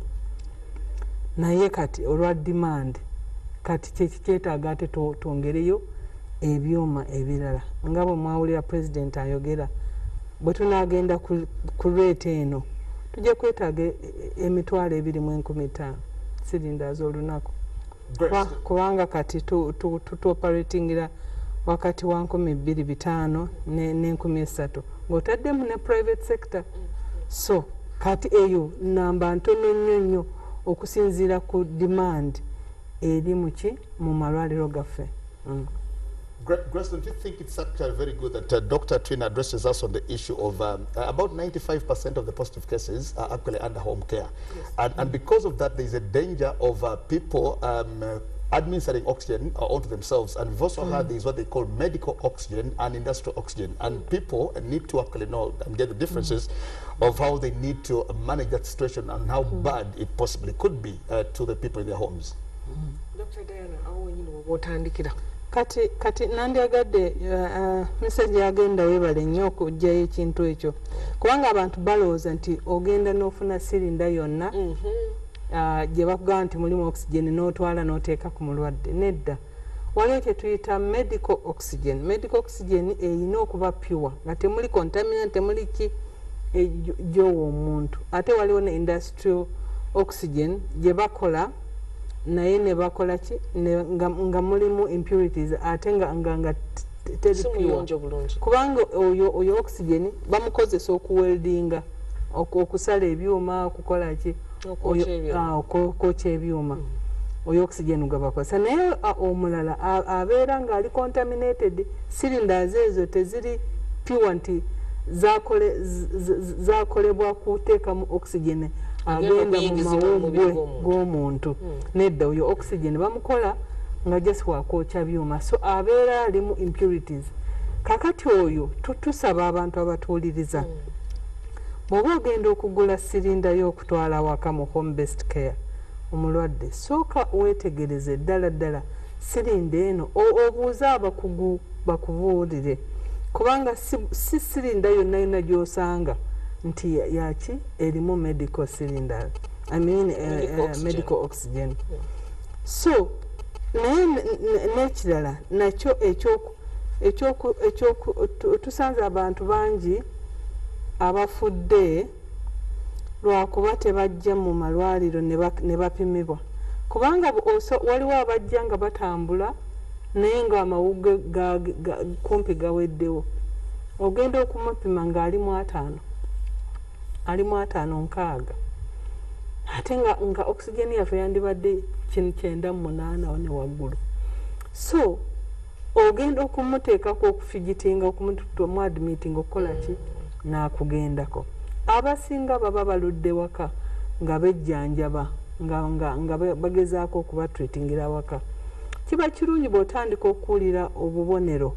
naye kati olwa demand kati kyetaaga ate twongereyo ebyuma ebirala nga bwe mwawulira president ayogera bwe tunagenda ku rate eno tujja kwetaaga emitwalo 2,500 cylinders olunaku kubanga kati tuoperatingira wakati wa 2,500 ne 3,000 ng'otaddemu ne private sector. So kati eyo namba ntono nnyo okusinziira ku demand eri mu malwaliro gaffe. Grace, don't you think it's actually very good that Dr. Twin addresses us on the issue of about 95% of the positive cases are actually under home care? Yes. And because of that, there's a danger of people administering oxygen onto themselves. And we've also heard there's what they call medical oxygen and industrial oxygen. And people need to actually know and get the differences of how they need to manage that situation and how bad it possibly could be to the people in their homes. Dr. Diana, how you know what handikira? Kati nandyagadde message yagenda webale nnyo okugjayo ekintu ekyo kubanga abantu balowooza nti ogenda n'ofuna sirinda yonna gye bakugamba nti mulimu oxygen n'otwala n'oteeka ku mulwadde. Nedda, waliwo kye tuyita medical oxygen. Medical oxygen erina okuba pure nga temuli contaminant, temuli ki gyowa omuntu. Ate waliwo ne industrial oxygen gye bakola naye ne bakola ki nga mulimu impurities ate nga teri pure kubanga oyo oxygen bamukozesa okuweldinga okusala ebyuma okukola ki okwocha ebyuma oyo oxygen gabakozesa naye omulala abeera nga ali contaminated cylinders ezo teziri pure nti zakolebwa kuteekamu oxygen agenda mu mawuggwe g'omuntu nedda oyo oxygen bamukola nga just wakwokya byuma so abeera alimu impurities kakati oyo tusaba abantu abatuwuliriza bw'oba ogenda okugula sirinda y'okutwala waka mu home based care omulwadde sooka weetegereze ddala sirinda eno obuuze abakugu bakubuulire kubanga si sirinda yonna gy'osanga nti yaki erimu medical cylinder medical oxygen so naye n'ekirala nakyo tusanze abantu bangi abafudde lwakuba tebajja mu malwaliro ne bapimibwa kubanga waliwo abajja nga batambula naye nga amawugwe kumpi gaweddewo ogenda okumupima ng'alimu 5 6 ate nga oxygen yaffe yandibadde 98 ne waggulu so ogenda okumuteekako okufigitinga okumuadmitinga okukola ki n'akugendako abasinga baba baludde waka nga bejjanjaba nga bagezaako okubatreatingira waka kiba kirungi bw'otandika okuwulira obubonero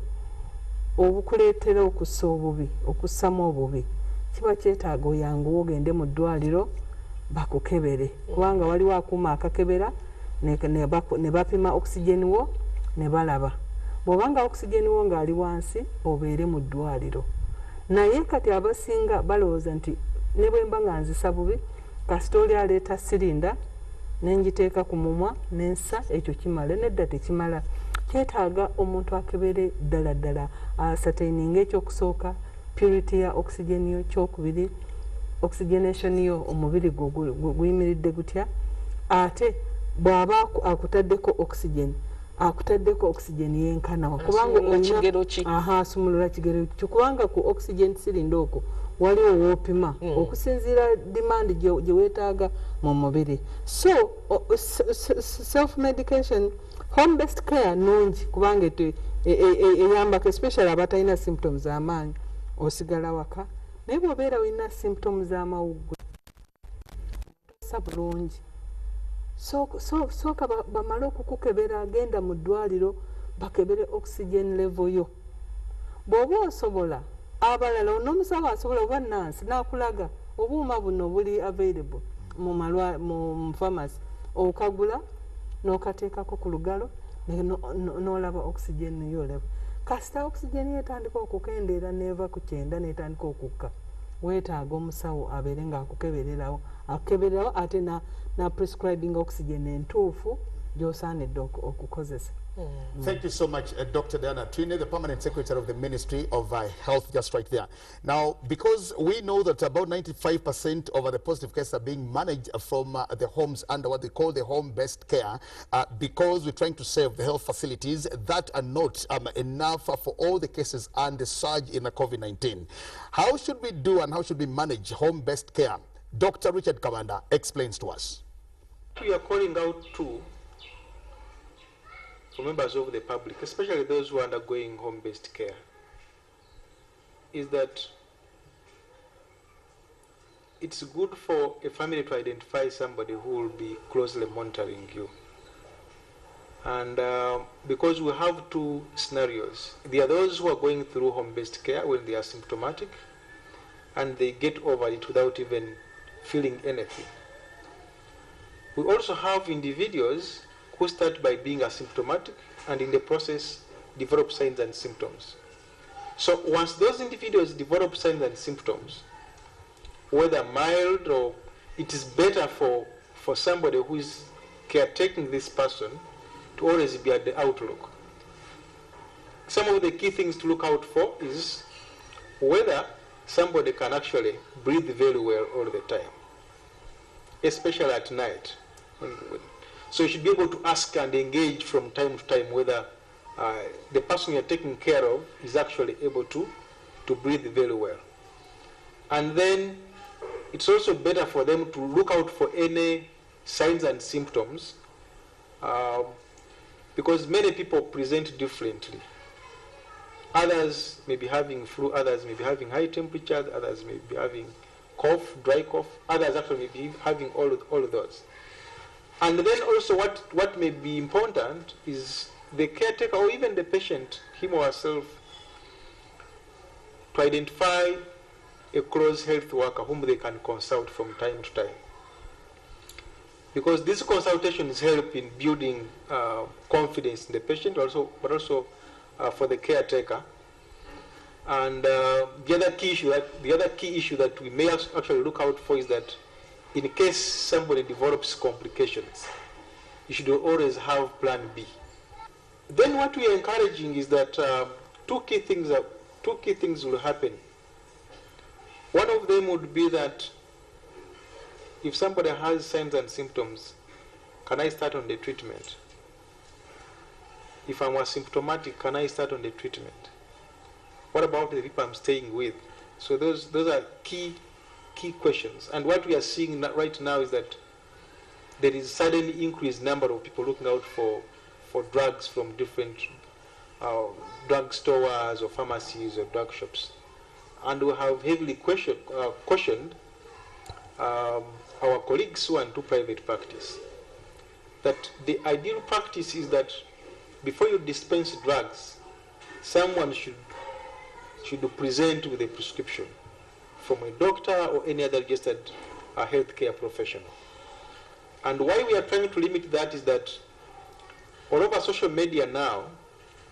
obukuleetera okussa obubi okussamu obubi kiba kyetaaga oyanguwa ogende mu ddwaliro bakukebere kubanga waliwo akuuma akakebera ne bapima oxygen wo ne balaba bw'obanga oxygen wo ng'ali wansi obeere mu ddwaliro naye kati abasinga balowooza nti ne bwe mba nga nzisa bubi kasita oli aleeta sirinda nenjiteeka ku mumwa nensa ekyo kimala nedda tekimala kyetaaga omuntu akebere ddala asataininga ekyokusooka purity ya oxygen yo kyokubiri oxygenation yo omubiri guyimiridde gutya ate bw'aba akutaddeko oxygen yenkanawa kubanga asumulula kigero kyo kubanga ku oxygen cylinder okwo waliwo woopima okusinziira demand gye weetaaga mu mubiri so self medication home based care nungi kubanga eyambako especially abatalina symptoms amaanyi osigala waka naye bw'obeera olina symptoms z'amawuggwe sa bulungi sooka bamale okukukebera agenda mu ddwaliro bakebere oxygen level yo bw'oba osobola abalala n'omusawo asobola oba nansi n'akulaga obuuma buno buli available mu pharmacy okagula n'okateekako ku lugalo n'olaba oxygen yo level kasita oxygen yetandika okukendeera neeva ku 9 netandika okukka weetaaga omusawo abeere ng'akukebererawo akukebererawo ate na prescribing oxygen entuufu gy'osaanidde okukozesa. Thank you so much, Dr. Diana Twine, the Permanent Secretary of the Ministry of Health, just right there. Now, because we know that about 95% of the positive cases are being managed from the homes under what they call the home-based care, because we're trying to save the health facilities that are not enough for all the cases and the surge in the COVID-19. How should we do and how should we manage home-based care? Dr. Richard Kabanda explains to us. We are calling out for members of the public, especially those who are undergoing home-based care, is that it's good for a family to identify somebody who will be closely monitoring you. And because we have two scenarios. There are those who are going through home-based care when they are symptomatic and they get over it without even feeling anything. We also have individuals who start by being asymptomatic and in the process develop signs and symptoms. So once those individuals develop signs and symptoms, whether mild or, it is better for somebody who is caretaking this person to always be at the outlook. Some of the key things to look out for is whether somebody can actually breathe very well all the time, especially at night. So you should be able to ask and engage from time to time whether the person you're taking care of is actually able to breathe very well. And then it's also better for them to look out for any signs and symptoms because many people present differently. Others may be having flu, others may be having high temperatures, others may be having cough, dry cough. Others actually may be having all of those. And then also what may be important is the caretaker or even the patient, him or herself, to identify a close health worker whom they can consult from time to time. Because this consultation is help in building confidence in the patient, but also for the caretaker. And the other key issue that we may actually look out for is that in case somebody develops complications, you should always have plan B. Then what we are encouraging is that two key things will happen. One of them would be that if somebody has signs and symptoms, can I start on the treatment? If I'm asymptomatic, can I start on the treatment? What about the people I'm staying with? So those are key questions. And what we are seeing right now is that there is suddenly increased number of people looking out for drugs from different drug stores or pharmacies or drug shops. And we have heavily cautioned our colleagues who are into private practice that the ideal practice is that before you dispense drugs, someone should present with a prescription from a doctor or any other registered healthcare professional. And why we are trying to limit that is that all over social media now,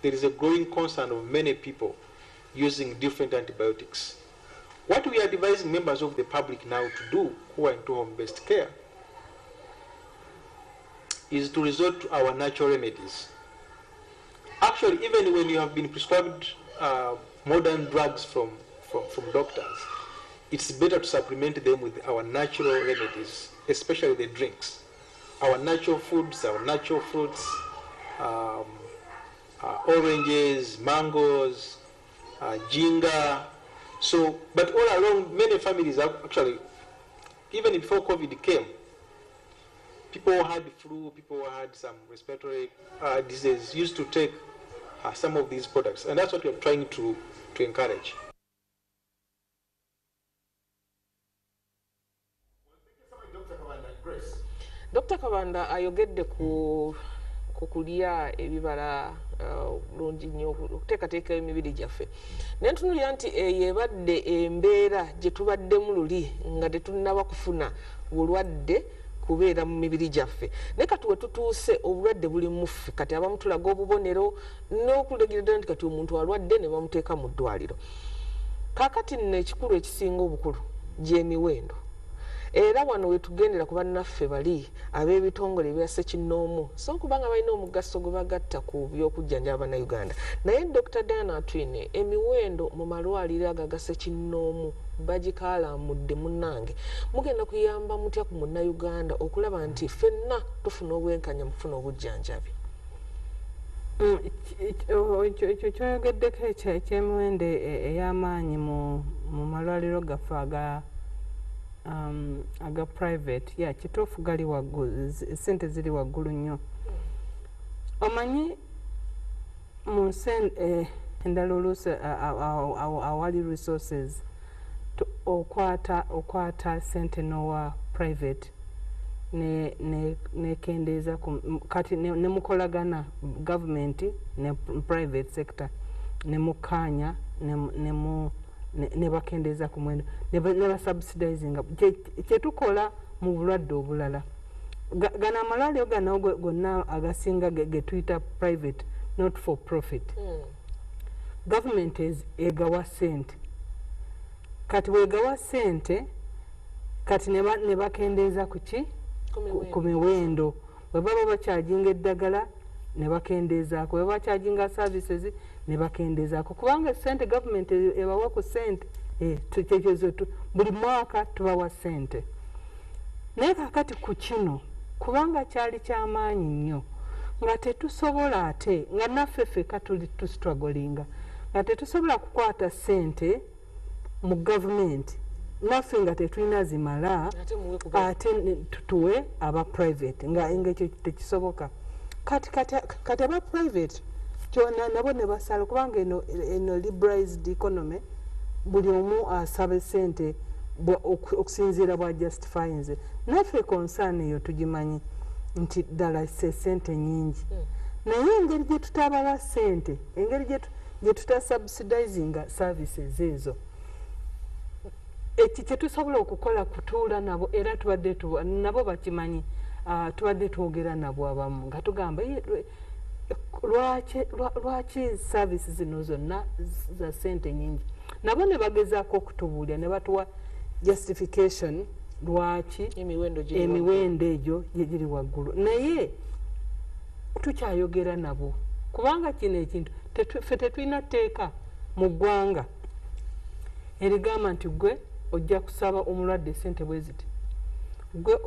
there is a growing concern of many people using different antibiotics. What we are advising members of the public now to do who are into home-based care is to resort to our natural remedies. Actually, even when you have been prescribed modern drugs from doctors, it's better to supplement them with our natural remedies, especially the drinks. Our natural foods, our natural fruits, oranges, mangoes, ginger. So, but all along, many families are actually, even before COVID came, people had flu, people had some respiratory disease, used to take some of these products. And that's what we're trying to encourage. Dr. Kabanda ayogedde ku kulya ebibala bulungi nnyo okuteekateeka emibiri gyaffe naye ntunulira nti yebadde embeera gye tubaddemu luli nga tetunnaba kufuna bulwadde kubeera mu mibiri gyaffe naye kati we tutuuse obulwadde buli muffe kati abamu tulaga obubonero n'okulegerera nti kati omuntu alwadde ne bamuteeka mu ddwaliro kaakati nno ekikulu ekisinga obukulu gy'emiwendo era wano wetugendera ku bannaffe bali ab'ebitongole ebya ssekinnoomu so kubanga balina omugaso gwe bagatta ku by'okujjanjaba bannayuganda naye Dr. Diana Atwine emiwendo mu malwaliro ago aga ssekinnoomu bagikaalamudde munnange mugenda kuyamba mutya ku munnayuganda okulaba nti ffenna tufuna obwenkanya mu kufuna obujjanjabi ekyo kyoyogeddeko eky'emiwendo ey'amaanyi mu malwaliro gaffe aga private kituufu gali waggulu sente ziri waggulu nnyo omanyi mu endala oluusi awali resources okwata sente n'owa private nekendeeza kati nemukolagana gavumenti ne private sector nemukkaanya nebakendeeza ku mwendo nebasubsidizing kyetukola mu bulwadde obulala gana amalwaliro gano gonna agasinga getuyita private not for profit government egawa sente kati bwegawa sente kati nebakendeeza kuki ku miwendo bwe baba bakyajinga eddagala nebakendeezaako bwe bakyajinga services nebakendeezaako kubanga sente government ebawa ku sente tukyekezo buli mwaka tubawa sente naye kakati ku kino kubanga kyali kyamaanyi nnyo nga tetusobola ate nga naffe ffeka tuli tustrugglinga nga tetusobola kukwata sente mu gavumenti naffe nga tetulina zimala ate tutuwe aba private nga ekyo tekisoboka kati aba private kyona nabo ne basala kubanga eno liberalized economy buli omu asaba sente okusinziira bwa justify nze naffe concern eyo tugimanyi nti ddala sente nyingi naye engeri gye tutabawa ssente engeri gye tutasubsidizinga services ezo eki kyetusobola okukola kutuula nabo era tubadde nabo bakimanyi tubadde twogera nabo abamu nga tugamba lwaki services zino zonna za ssente nyingi nabo ne bagezaako okutubuulira ne batuwa justification lwaki emiwendo egyo giri waggulu naye tukyayogera nabo kubanga kino ekintu ffe tetulina tteeka mu ggwanga erigamba nti gwe ojja kusaba omulwadde ssente bwe ziti gwe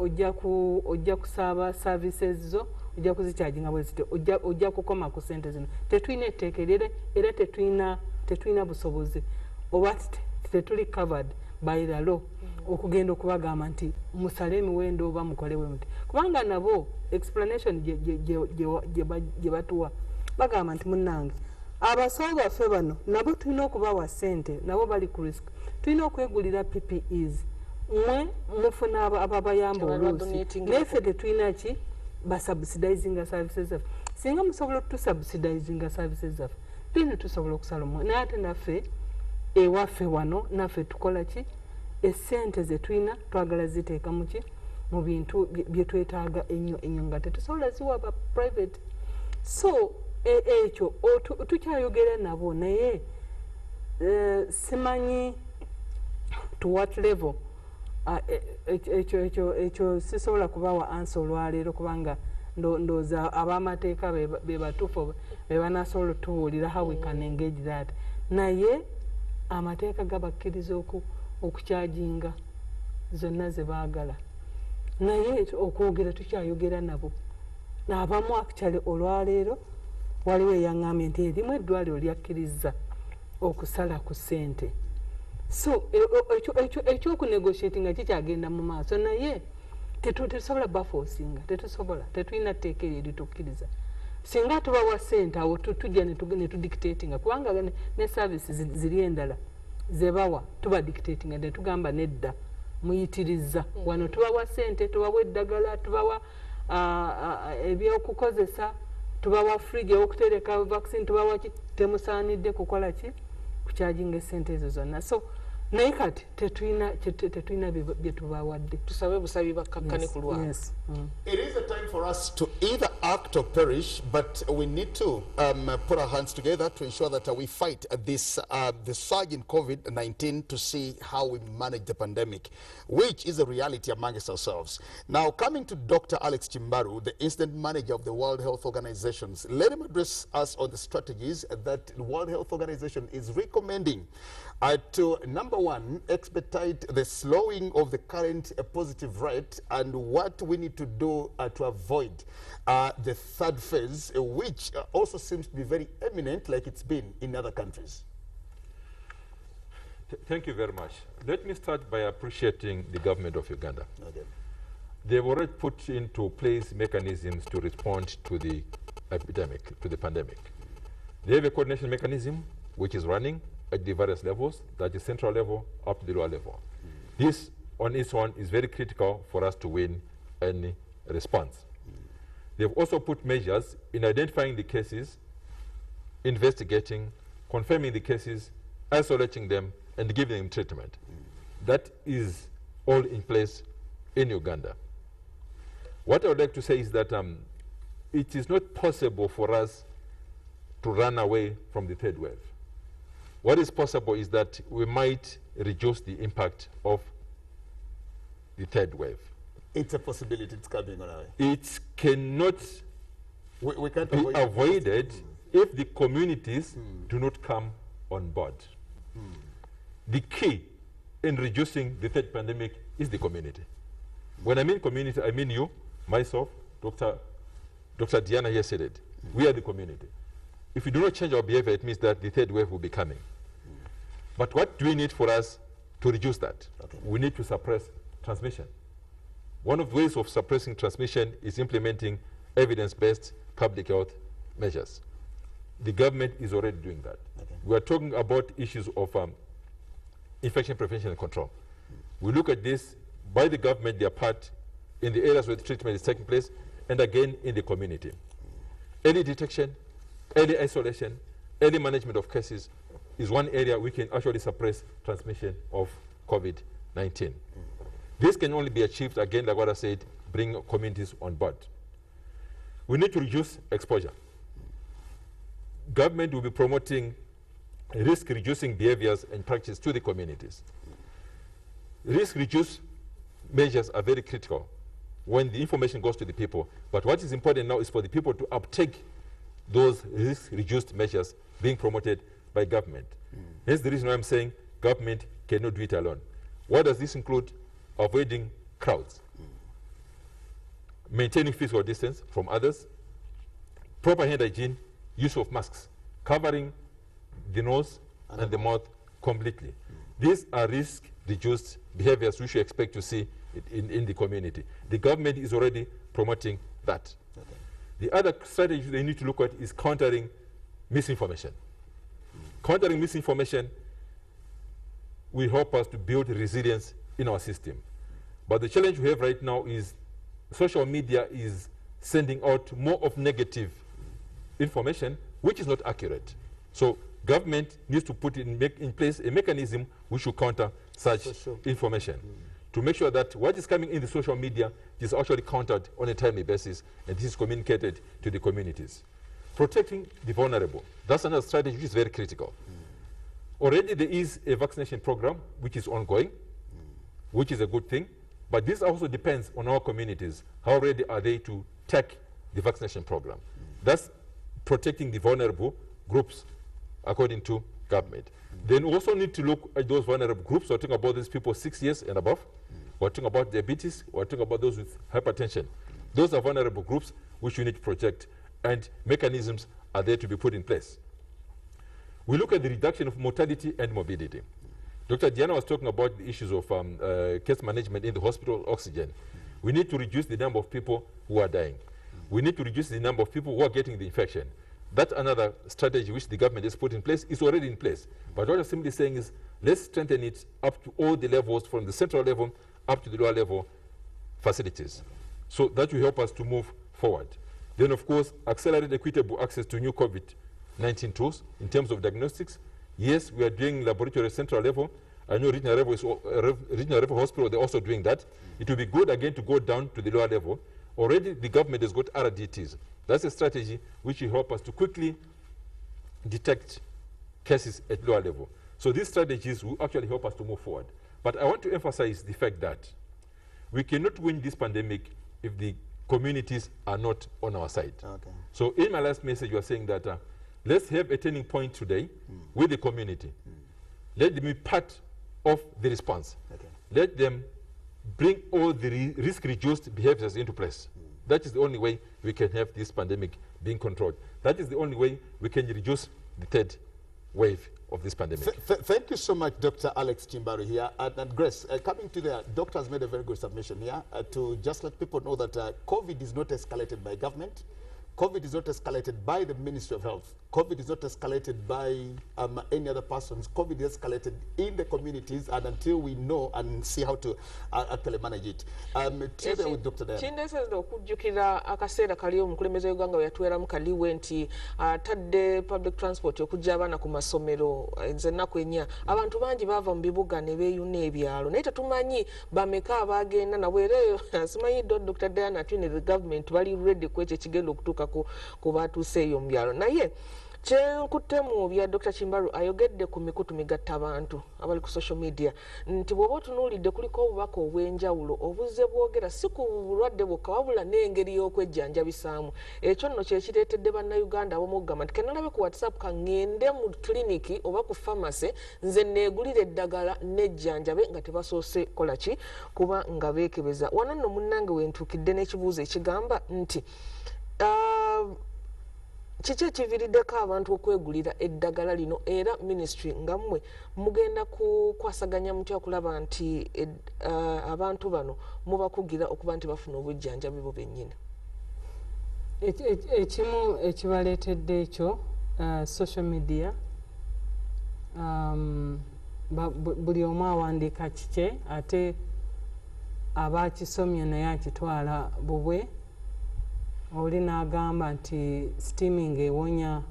ojja kusaba services zo ojja kuzikyajinga bwe ziti ojja kukoma ku ssente zino tetulina etteeka era tetulina busobozi oba tetuli covered by the law okugenda okubagamba nti musale emiwendo oba mukolewe muti kubanga nabo explanation gye batuwa bagamba nti munnange abasawo baffe bano nabo tulina okubawa ssente nabo bali ku risk tulina okwegulira PPEs mwe mufuna ababayamba oluusi naye ffe tetulina ki basubsidizinga services zaffe singa musobola otusubsidizinga services zaffe tulina tusobola okusala omwe naye ate naffe ewaffe wano naffe tukola ki essente ze tulina twagala ziteeka muki mu bintu bye twetaaga ennyo nga tetusobola ziwa ba private so ekyo tukyayogera nabo naye simanyi to what level ekyo sisobola kubawa ansa olwaleero kubanga ndowooza ab'amateeka be batuufu be banasobola otubuulira how we can engage that naye amateeka gabakkiriza okukyajinga zonna ze baagala naye okwogera tukyayogera nabo n'abamu actually olwaleero waliwo eyaŋŋambye nti erimu eddwaliro lyakkiriza okusala ku ssente so ekyokunegotiatinga kikyagenda mu maaso naye tetusobola bafosinga tetulina tteeka eryo eritukkiriza singa tubawa ssente awo tujja netudictatinga kubanga ne services ziri endala zebawa tuba dictatinga netugamba nedda muyitiriza wano tubawa ssente tubawa eddagala tubawa ebyokukozesa tubawa fridge okutereka vaccine tubawa ki temusaanidde kukola ki kukyajinga essente ezo zonna so naye kati tetulina bye tubawadde tusabe busabi bakkakkane ku lwabo. It is a time for us to either act or perish, but we need to put our hands together to ensure that we fight this the surge in COVID-19 to see how we manage the pandemic, which is a reality amongst ourselves. Now, coming to Dr. Alex Chimbaru, the incident manager of the World Health Organization, let him address us on the strategies that the World Health Organization is recommending to, number one, expedite the slowing of the current positive rate and what we need to do to avoid the third phase, which also seems to be very eminent like it's been in other countries. Thank you very much. Let me start by appreciating the government of Uganda. Okay. They've already put into place mechanisms to respond to the epidemic, to the pandemic. They have a coordination mechanism which is running at the various levels, that is central level up to the lower level. This on its own is very critical for us to win any response. They've also put measures in identifying the cases, investigating, confirming the cases, isolating them, and giving them treatment. That is all in place in Uganda. What I would like to say is that it is not possible for us to run away from the third wave. What is possible is that we might reduce the impact of the third wave. It's a possibility, it's coming on our way. It cannot we can't be avoided if the communities do not come on board. The key in reducing the third pandemic is the community. When I mean community, I mean you, myself, Dr. Diana here said it. We are the community. If we do not change our behavior, it means that the third wave will be coming. But what do we need for us to reduce that? Okay. We need to suppress transmission. One of the ways of suppressing transmission is implementing evidence-based public health measures. The government is already doing that. Okay. We are talking about issues of infection prevention and control. We look at this by the government, their part in the areas where the treatment is taking place, and again in the community. Early detection, early isolation, early management of cases is one area we can actually suppress transmission of COVID-19. This can only be achieved, again, like what I said, bring communities on board. We need to reduce exposure. Government will be promoting risk-reducing behaviors and practices to the communities. Risk-reduce measures are very critical when the information goes to the people. But what is important now is for the people to uptake those risk-reduced measures being promoted by government. Hence the reason why I'm saying government cannot do it alone. What does this include? Avoiding crowds, maintaining physical distance from others, proper hand hygiene, use of masks, covering the nose and the mouth completely. These are risk-reduced behaviors we should expect to see in the community. The government is already promoting that. Okay. The other strategy they need to look at is countering misinformation. Countering misinformation will help us to build resilience in our system. But the challenge we have right now is social media is sending out more of negative information, which is not accurate. So government needs to put in place a mechanism which will counter such information to make sure that what is coming in the social media is actually countered on a timely basis and this is communicated to the communities. Protecting the vulnerable. That's another strategy which is very critical. Already there is a vaccination program which is ongoing, which is a good thing, but this also depends on our communities. How ready are they to take the vaccination program? That's protecting the vulnerable groups according to government. Then we also need to look at those vulnerable groups. We're talking about these people 6 years and above. We're talking about diabetes. We're talking about those with hypertension. Those are vulnerable groups which we need to protect, and mechanisms are there to be put in place. We look at the reduction of mortality and morbidity. Dr. Diana was talking about the issues of case management in the hospital, oxygen. We need to reduce the number of people who are dying. We need to reduce the number of people who are getting the infection. That's another strategy which the government has put in place. It's already in place. But what I'm simply saying is, let's strengthen it up to all the levels, from the central level up to the lower level facilities. So that will help us to move forward. Then, of course, accelerate equitable access to new COVID-19 tools in terms of diagnostics. Yes, we are doing laboratory at central level. I know regional level hospital, they're also doing that. It will be good, again, to go down to the lower level. Already, the government has got RDTs. That's a strategy which will help us to quickly detect cases at lower level. So these strategies will actually help us to move forward. But I want to emphasize the fact that we cannot win this pandemic if the communities are not on our side. Okay. So in my last message, you are saying that let's have a turning point today with the community. Let them be part of the response. Okay. Let them bring all the risk-reduced behaviors into place. That is the only way we can have this pandemic being controlled. That is the only way we can reduce the third wave of this pandemic. Thank you so much, Dr. Alex Chimbaru here. And Grace, coming to the doctor has made a very good submission here to just let people know that COVID is not escalated by government. COVID is not escalated by the Ministry of Health. COVID is not escalated by any other persons. COVID is escalated in the communities, and until we know and see how to actually manage it. Today with Dr. Diana. Chindeesezza okujjukira akaseera kali omukulembeze w'eggwanga we yatuweeramu kaliwe nti atadde public transport okujja abaana ku masomero ennaku ennya. Abantu bangi baava mu bibuga ne beeyuna ebyalo. Naye tetumanyi bameka abaagenda nabwereeyo. Simanyi Dr. Diana Twine the government bali ready ku ekyo ekigenda okutuuka ku baatuuseeyo mu byalo. Naye kyenkuttemu bya Dr. Chimbaru ayogedde ku mikutu migatta abantu abali ku social media nti bw'oba otunuulidde kuliko obubaka obw'enjawulo obuzze bwogera si ku bulwadde bwokka wabula n'engeri y'okwejjanjabisaamu. Ekyo nno kye kireetedde bannayuganda abamu okugamba nti kenalabe ku WhatsApp kaŋŋende mu kiriniki oba ku famasi nze neegulira eddagala nejjanjabe nga tebasoose kola ki kuba nga beekebeza. Wano nno munnange wentuukidde n'ekibuuzo ekigamba nti kiki ekiviiriddeko abantu okwegulira eddagala lino era ministry nga mmwe mugenda kukwasaganya mutya okulaba nti abantu bano mubakugira okuba nti bafuna obujjanjabi bo bennyini? Ekimu ekibaleetedde ekyo social media buli omu awandiika kike ate abakisomye naye akitwala bubwe. Oli n'agamba nti steaming ewonya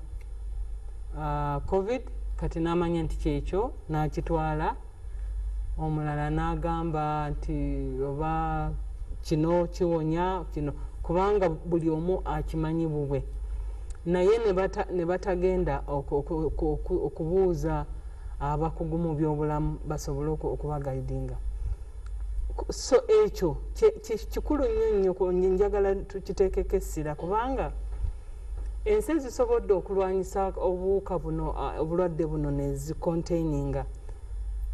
COVID kati n'amanya nti kyekyo n'akitwala. Omulala n'agamba nti oba kino kiwonya kino kubanga buli omu akimanyi bubwe. Naye ne batagenda okubuuza abakugu mu byobulamu basobole okubagaidinga. So ekyo kikulu nnyo njagala tukiteekeko essira kubanga ensi ezisobodde okulwanyisa obuwuka buno obulwadde buno nezikontaininga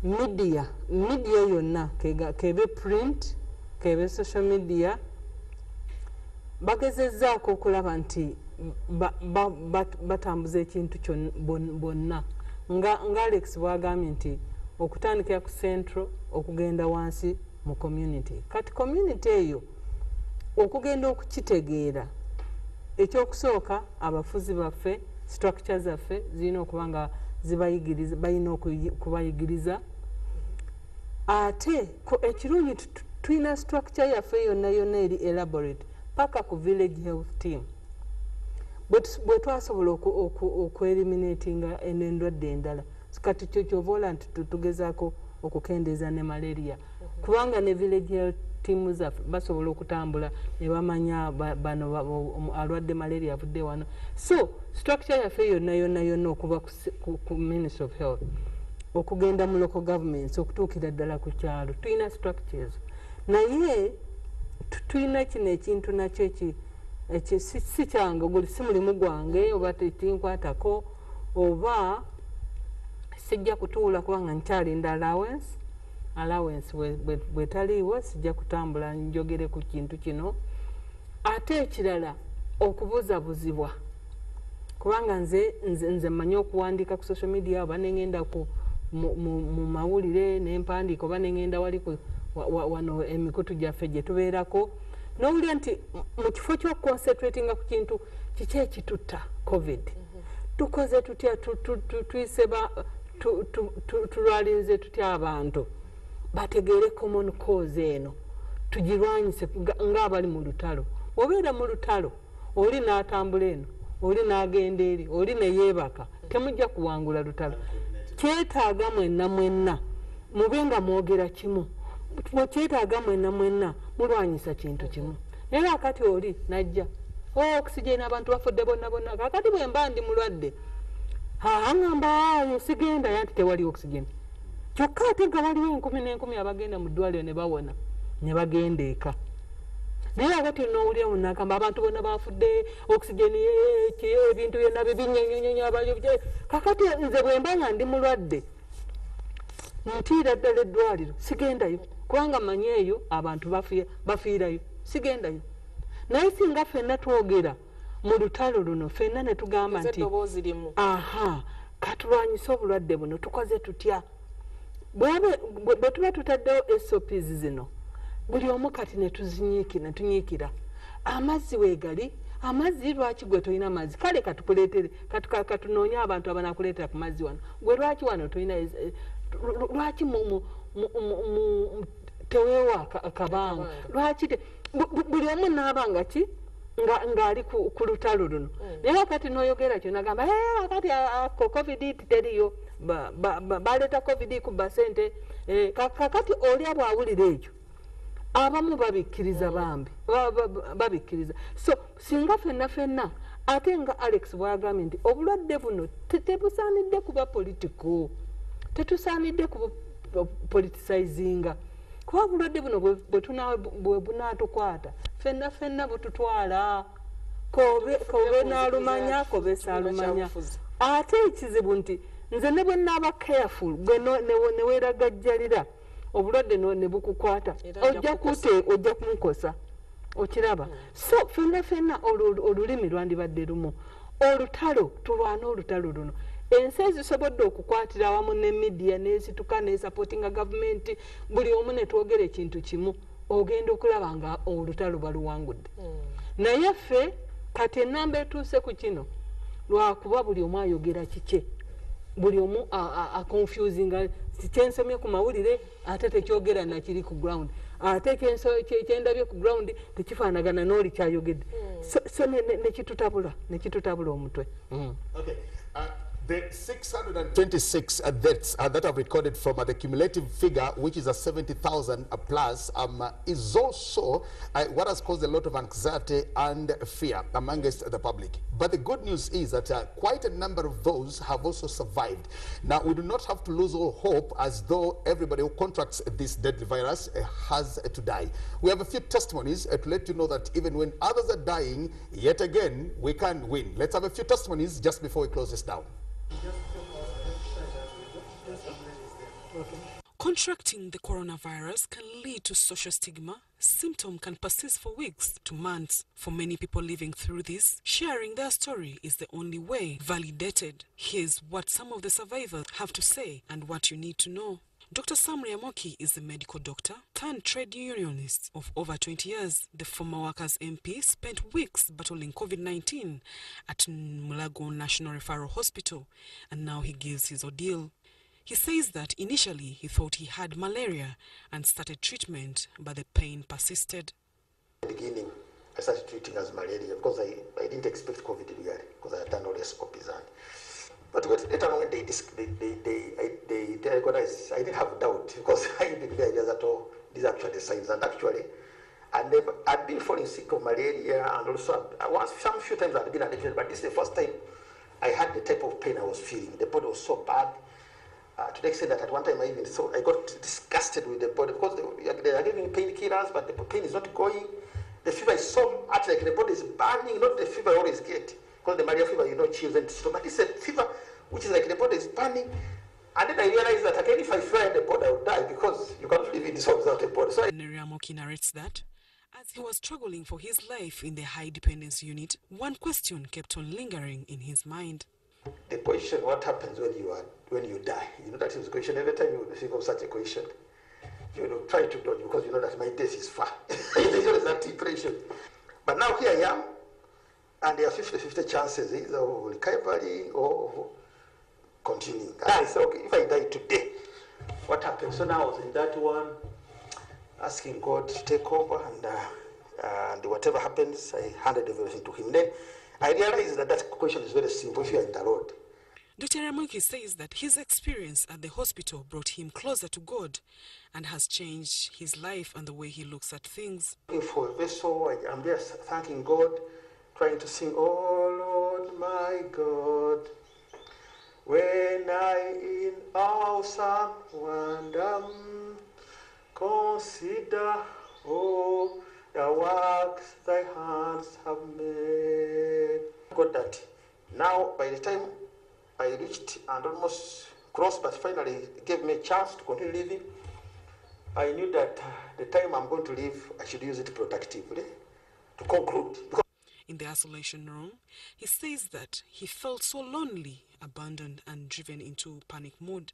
media yonna kebe print kebe social media bagezezzaako okulaba nti batambuza ekintu bonna nga Alex bwagambye nti okutandikira ku central okugenda wansi mu community. Kati community eyo okugenda okukitegeera ekyokusooka abafuzi baffe structure zaffe zirina okuba nga zibayigiriza balina okubayigiriza ate ekirungi tulina structure yaffe yonna eri elaborate paka ku village health team bwe twasobola okueliminatinga endwadde endala kati kyokyovola nti tugezaako okukendeeza ne malaria kubanga ne village health team zaffe basobola okutambula ne bamanya bano alwadde malaria avudde wano. So structure yaffe yonna okuva ku Ministry of Health okugenda mu local governments okutuukira ddala ku kyalo tulina structures naye tulina kino ekintu nakyo si kyange oguli si mulimu gwange oba tinkwatako oba sijja kutuula kubanga nkyalinda allowance bwetaliiwo sijja kutambula njogere ku kintu kino. Ate ekirala okubuuzabuzibwa kubanga nze mmanyi okuwandiika ku social media oba nengenda mu mawulire nempandiika oba nengenda wali wano emikutu gyaffe gye tubeerako n'owulira nti mu kifo ky'okuconcentratinga ku kintu kiki ekitutta COVID tukoze tutya tuyise tulwalinze tutya abantu bategeere common cause eno tugirwanyise ng'abali mu lutalo. Obeera mu lutalo oli n'atambula eno oli n'agenda eri oli neyeebaka temujja kuwangula lutalo. Kyetaaga mwenna mube nga mwogera kimu kyetaaga mwenna mulwanyisa kintu kimu. Naye akati oli najja okisigeni abantu bafudde bonna kakati bwe mba ndi mulwadde aŋŋamba ayo sigenda yanti tewali okisigeni kyokka ate nga waliwo 10,000 abagenda mu ddwaliro ne bawona ne bagenda eka. Naye akati n'owulira munagamba abantu bonna bafudde okisigeni ebintu byonna bibinyenyenyenye abayo kakati nze bwe mba nga ndi mulwadde ntiira ddala eddwaliro sigendayo kubanga manyi eyo abantu bafiirayo sigendayo. Naye singa ffenna twogera mu lutalo luno ffenna ne tugamba nti katulwanyise obulwadde buno tukoze tutya bwe tuba tutaddewo SOPs zino buli omu kati ne tunyiikira amazzi weegali amazzi lwaki gwe tolina mazzi kale katukuleetere katunoonye abantu abanakuleetera ku mazzi wano gwe lwaki wano tolina lwaki teweewa akabanga lwaki buli omu naabanga ki ng'ali ku lutalo luno. Naye wakati n'oyogera kyo nagamba wakati COVID teriyo baleeta COVID kuba sente kakati oli abwawulira ekyo abamu babikkiriza bambi babikkiriza. So singa ffenna ate nga Alex bwagambye nti obulwadde buno tebusaanidde kuba politiko tetusaanidde kuba politicizinga kuba obulwadde buno bwe bunaatukwata ffenna bututwala kobe n'alumanya kobe saalumanya. Ate ekizibu nti nze ne bwe naaba careful gwe ne weeragajjalira obulwadde ne bukukwata ojja kumukosa okiraba. So ffenna olulimi lwandibadde lumu olutalo tulwana olutalo luno. Ensi ezisobodde okukwatira awamu ne media nezituka nesupportinga gavumenti buli omu ne twogera ekintu kimu ogenda okulaba nga olutalo baluwangudde. Naye ffe kati ennamba etuuse ku kino lwakuba buli omu ayogera kike buli omu aconfusinga kyensomye ku mawulire ate tekyogera nakiri ku ground ate kyendabye ku ground tekifaanagana n'oli kyayogedde so nekitutabula omutwe. Okay. The 626 deaths that are recorded from the cumulative figure, which is 70,000 plus, is also what has caused a lot of anxiety and fear amongst the public. But the good news is that quite a number of those have also survived. Now, we do not have to lose all hope as though everybody who contracts this deadly virus has to die. We have a few testimonies to let you know that even when others are dying, yet again, we can win. Let's have a few testimonies just before we close this down. Contracting the coronavirus can lead to social stigma. Symptoms can persist for weeks to months. For many people living through this, sharing their story is the only way validated. Here's what some of the survivors have to say and what you need to know. Dr. Sam Riamoki is a medical doctor turned trade unionist of over 20 years. The former Workers MP spent weeks battling COVID-19 at Mulago National Referral Hospital, and now he gives his ordeal. He says that initially he thought he had malaria and started treatment, but the pain persisted. At the beginning, I started treating as malaria because I didn't expect COVID to be here because I had done all the scopes. But later on, they recognized I didn't have doubt because I didn't realize at all these are actually signs. And actually, I'd been falling sick of malaria, and also some few times I'd been addicted, but this is the first time I had the type of pain I was feeling. The body was so bad to the extent that at one time I got disgusted with the body because they are giving painkillers, but the pain is not going. The fever is so much like the body is burning, not the fever I always get. Because the malaria fever, chills and stuff. But it's a fever which is like the body is burning. And then I realized that again, if I fly in the body, I would die because you can't live in this house without a body. So Riamoki narrates that as he was struggling for his life in the high dependence unit, one question kept on lingering in his mind. The question, what happens when you die? You know that is a question. Every time you think of such a question, you try to dodge because you know that my death is far. There's always that impression. But now here I am. And there are 50-50 chances either of recovery or continuing. And I said, okay, if I die today, what happens? So now I was in that one, asking God to take over, and whatever happens, I handed everything to him. Then I realized that question is very simple if you are in the road. Dr. Riamoki says that his experience at the hospital brought him closer to God and has changed his life and the way he looks at things. For a vessel, I'm just thanking God, trying to sing, oh Lord my God, when I in awesome wonder consider, oh, the works thy hands have made. Got that. Now, by the time I reached and almost crossed, but finally gave me a chance to continue living, I knew that the time I'm going to live, I should use it productively to conclude. In the isolation room, he says that he felt so lonely, abandoned and driven into panic mode.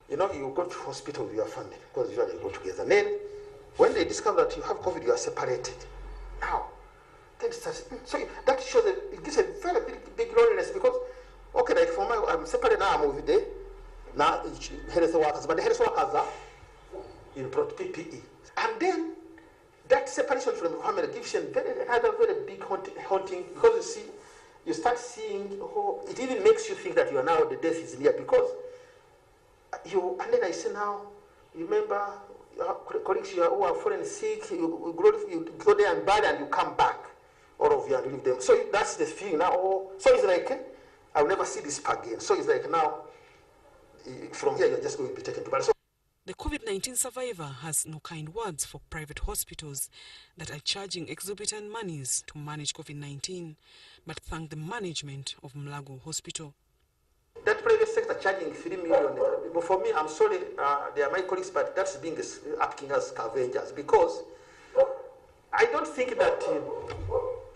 You know, you go to hospital with your family because usually you go together. And then when they discover that you have COVID, you are separated. Now, then so that shows that it gives a very big loneliness because, okay, like for me, I'm separated now, I'm over there. Now, health workers, but the health workers are in PPE. And then that separation from the family gives you another very big haunting because you see, you start seeing, oh, it even makes you think that you are now, the death is near because and then I say now, you remember colleagues who are fallen sick, you go there and bad and you come back, all of you, and leave them. So that's the feeling now. Oh, so it's like, I'll never see this again. So it's like now, from here, you're just going to be taken to bed. So the COVID-19 survivor has no kind words for private hospitals that are charging exorbitant monies to manage COVID-19, but thank the management of Mulago Hospital. That private sector charging 3 million, but for me, I'm sorry, they are my colleagues, but that's being acting as scavengers because I don't think that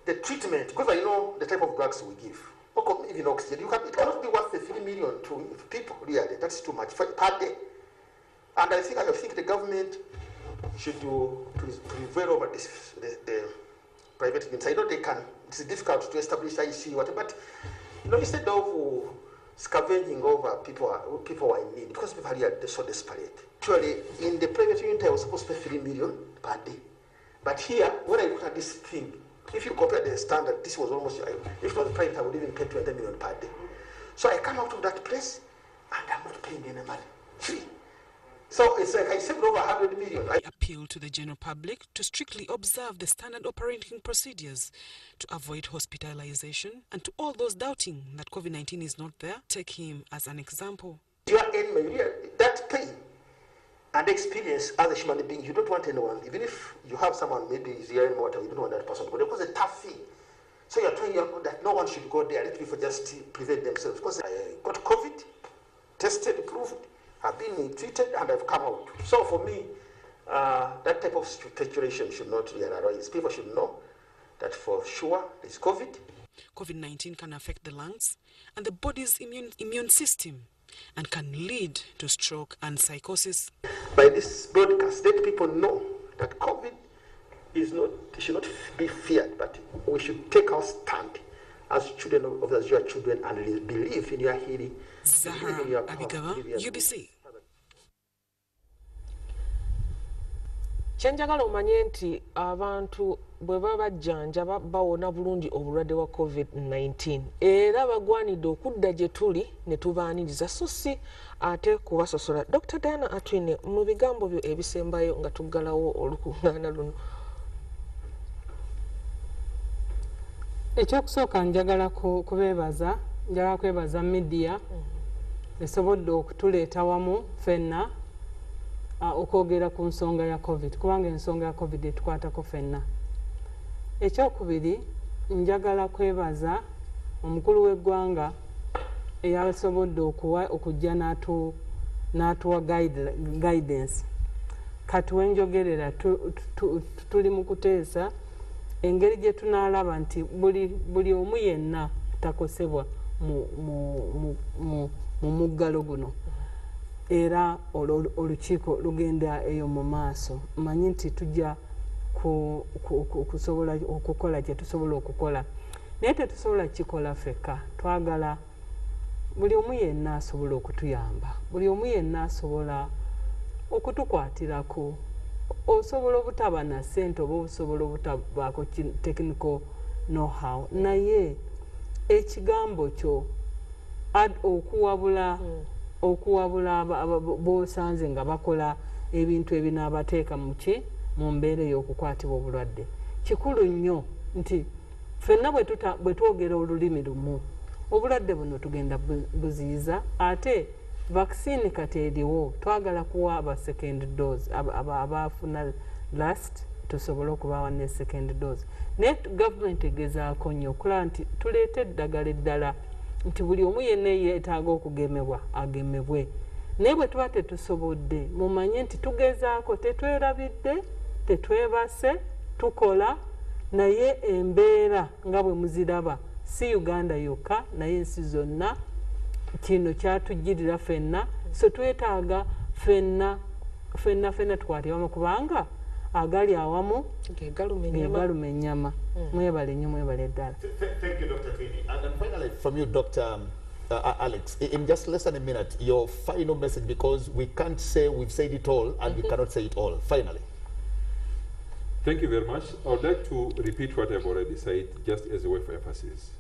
the treatment, because I know the type of drugs we give, even oxygen, it cannot be worth the 3 million to people, really. That's too much per day. And I think the government should prevail over the private units. I know they can, it's difficult to establish ICU, but instead of scavenging over people who are in need because people are so desperate. Actually, in the private unit, I was supposed to pay 3 million per day. But here, when I look at this thing, if you compare the standard, this was almost, if it was private, I would even pay 20 million per day. So I come out of that place and I'm not paying any money. Free. So it's like I saved over 100 million. I appeal to the general public to strictly observe the standard operating procedures to avoid hospitalization, and to all those doubting that COVID-19 is not there, take him as an example. You are enemy, that pain and experience as a human being, you don't want anyone, even if you have someone maybe is here in water, you don't want that person to go there because it's a tough thing. So you're trying that no one should go there, let people just prevent themselves. Because I got COVID, tested, proved, I've been treated, and I've come out. So for me, that type of speculation should not be arise. People should know that for sure there's COVID. COVID-19 can affect the lungs and the body's immune system, and can lead to stroke and psychosis. By this broadcast, let people know that COVID should not be feared, but we should take our stand as children of your children and believe in your healing. Zahara Abigawa, UBC. Kyenjagala omanye nti abantu bwe baba bajjanjaba bawona bulungi obulwadde wa COVID-19 era bagwanidde okudda gye tuli ne tubaaniriza so si ate kubasosola. Dr. Diana Atwine, mu bigambo byo ebisembayo nga tuggalawo olukuŋŋaana luno. Ekyokusooka njagala kwebaza media esobodde okutuleeta wamu ffenna okwogera ku nsonga ya COVID, kubanga ensonga ya COVID etukwatako ffenna. Ekyokubiri, njagala kwebaza omukulu w'eggwanga eyasobodde okujja n'atuwa guidance. Kati wenjogerera tuli mu kuteesa engeri gye tunaalaba nti buli omu yenna takosebwa mu muggalo guno, era olukiiko lugenda eyo mu maaso. Manyi nti tujja kusobola okukola kye tusobola okukola, naye tetusobola kikola ffekka. Twagala buli omu yenna asobola okutuyamba, buli omu yenna asobola okutukwatirako. Osobola obutaba na ssente oba osobola obutabaako technical know-how, naye ekigambo kyo okuwabula b'osanze nga bakola ebintu ebinaabateeka mu mbeera ey'okukwatibwa obulwadde kikulu nnyo. Nti ffenna bwe twogera olulimi lumu, obulwadde buno tugenda buziyiza. Ate vaccine kati eriwo, twagala kuwa aba second dose abaafuna last tusobole okubawa ne second dose. Naye gavumenti egezaako nnyo okulaba nti tuleete eddagala eddala nti buli omu yenna yeetaaga okugemebwa agemebwe. Naye bwe tuba tetusobodde, mumanye nti tugezaako, tetwerabidde, tetwebase, tukola, naye embeera nga bwe muziraba si Uganda yokka, naye ensi zonna kino kyatujjirira ffenna. So twetaaga ffenna tukwate wamu, kubanga agali awamu gegaluma ennyama. Mwebale nnyo, mwebale ddala. Thank you, Dr. Twini. And then finally from you, Dr. Alex, in just less than a minute, your final message, because we can't say we've said it all and we cannot say it all. Finally. Thank you very much. I would like to repeat what I've already said, just as a way of emphasis.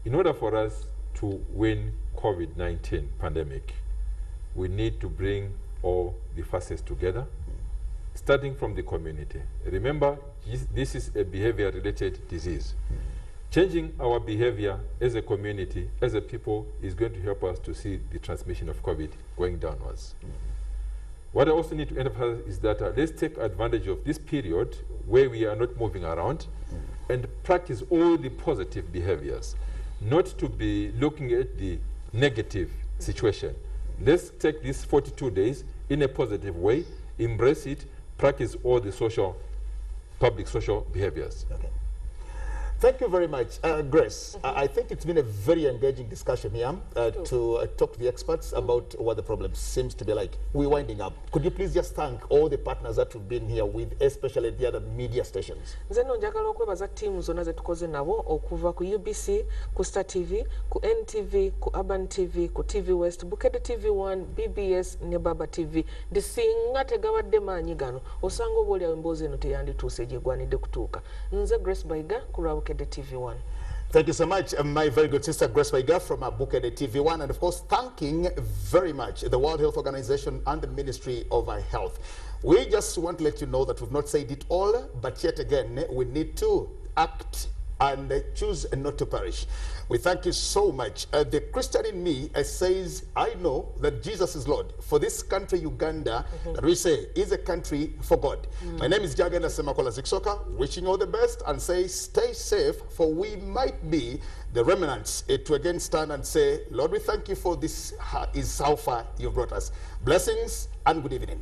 In order for us to win COVID-19 pandemic, we need to bring all the facets together, starting from the community. Remember, this is a behavior-related disease. Changing our behavior as a community, as a people, is going to help us to see the transmission of COVID going downwards. What I also need to emphasize is that let's take advantage of this period where we are not moving around and practice all the positive behaviors, not to be looking at the negative situation. Let's take these 42 days in a positive way, embrace it, practice all the public social behaviors. Okay. Thank you very much. Grace, I think it's been a very engaging discussion here to talk to the experts about what the problem seems to be like. We're winding up. Could you please just thank all the partners that we've been here with, especially the other media stations? Nzeno njagala okwebaza timu zonna ze tukoze nabo okuva ku UBC, ku Star TV, ku NTV, ku Urban TV, ku TV West, Bukede TV1, BBS ne Baba TV. Ndisinga tegawadde maanyi gano osanga oboolyawo emboozi eno teyandituuse gye gwanidde kutuuka. Nze Grace Baiga ku Bukede TV1. Thank you so much, my very good sister Grace Baiga from Bukede TV1, and of course thanking very much the World Health Organization and the Ministry of Health. We just want to let you know that we've not said it all, but yet again we need to act and choose not to perish. We thank you so much. The Christian in me says, I know that Jesus is Lord. For this country, Uganda, that we say is a country for God. My name is Jagenda Semakola Ziksoka, wishing you all the best and say, stay safe, for we might be the remnants to again stand and say, Lord, we thank you for this is how far you've brought us. Blessings and good evening.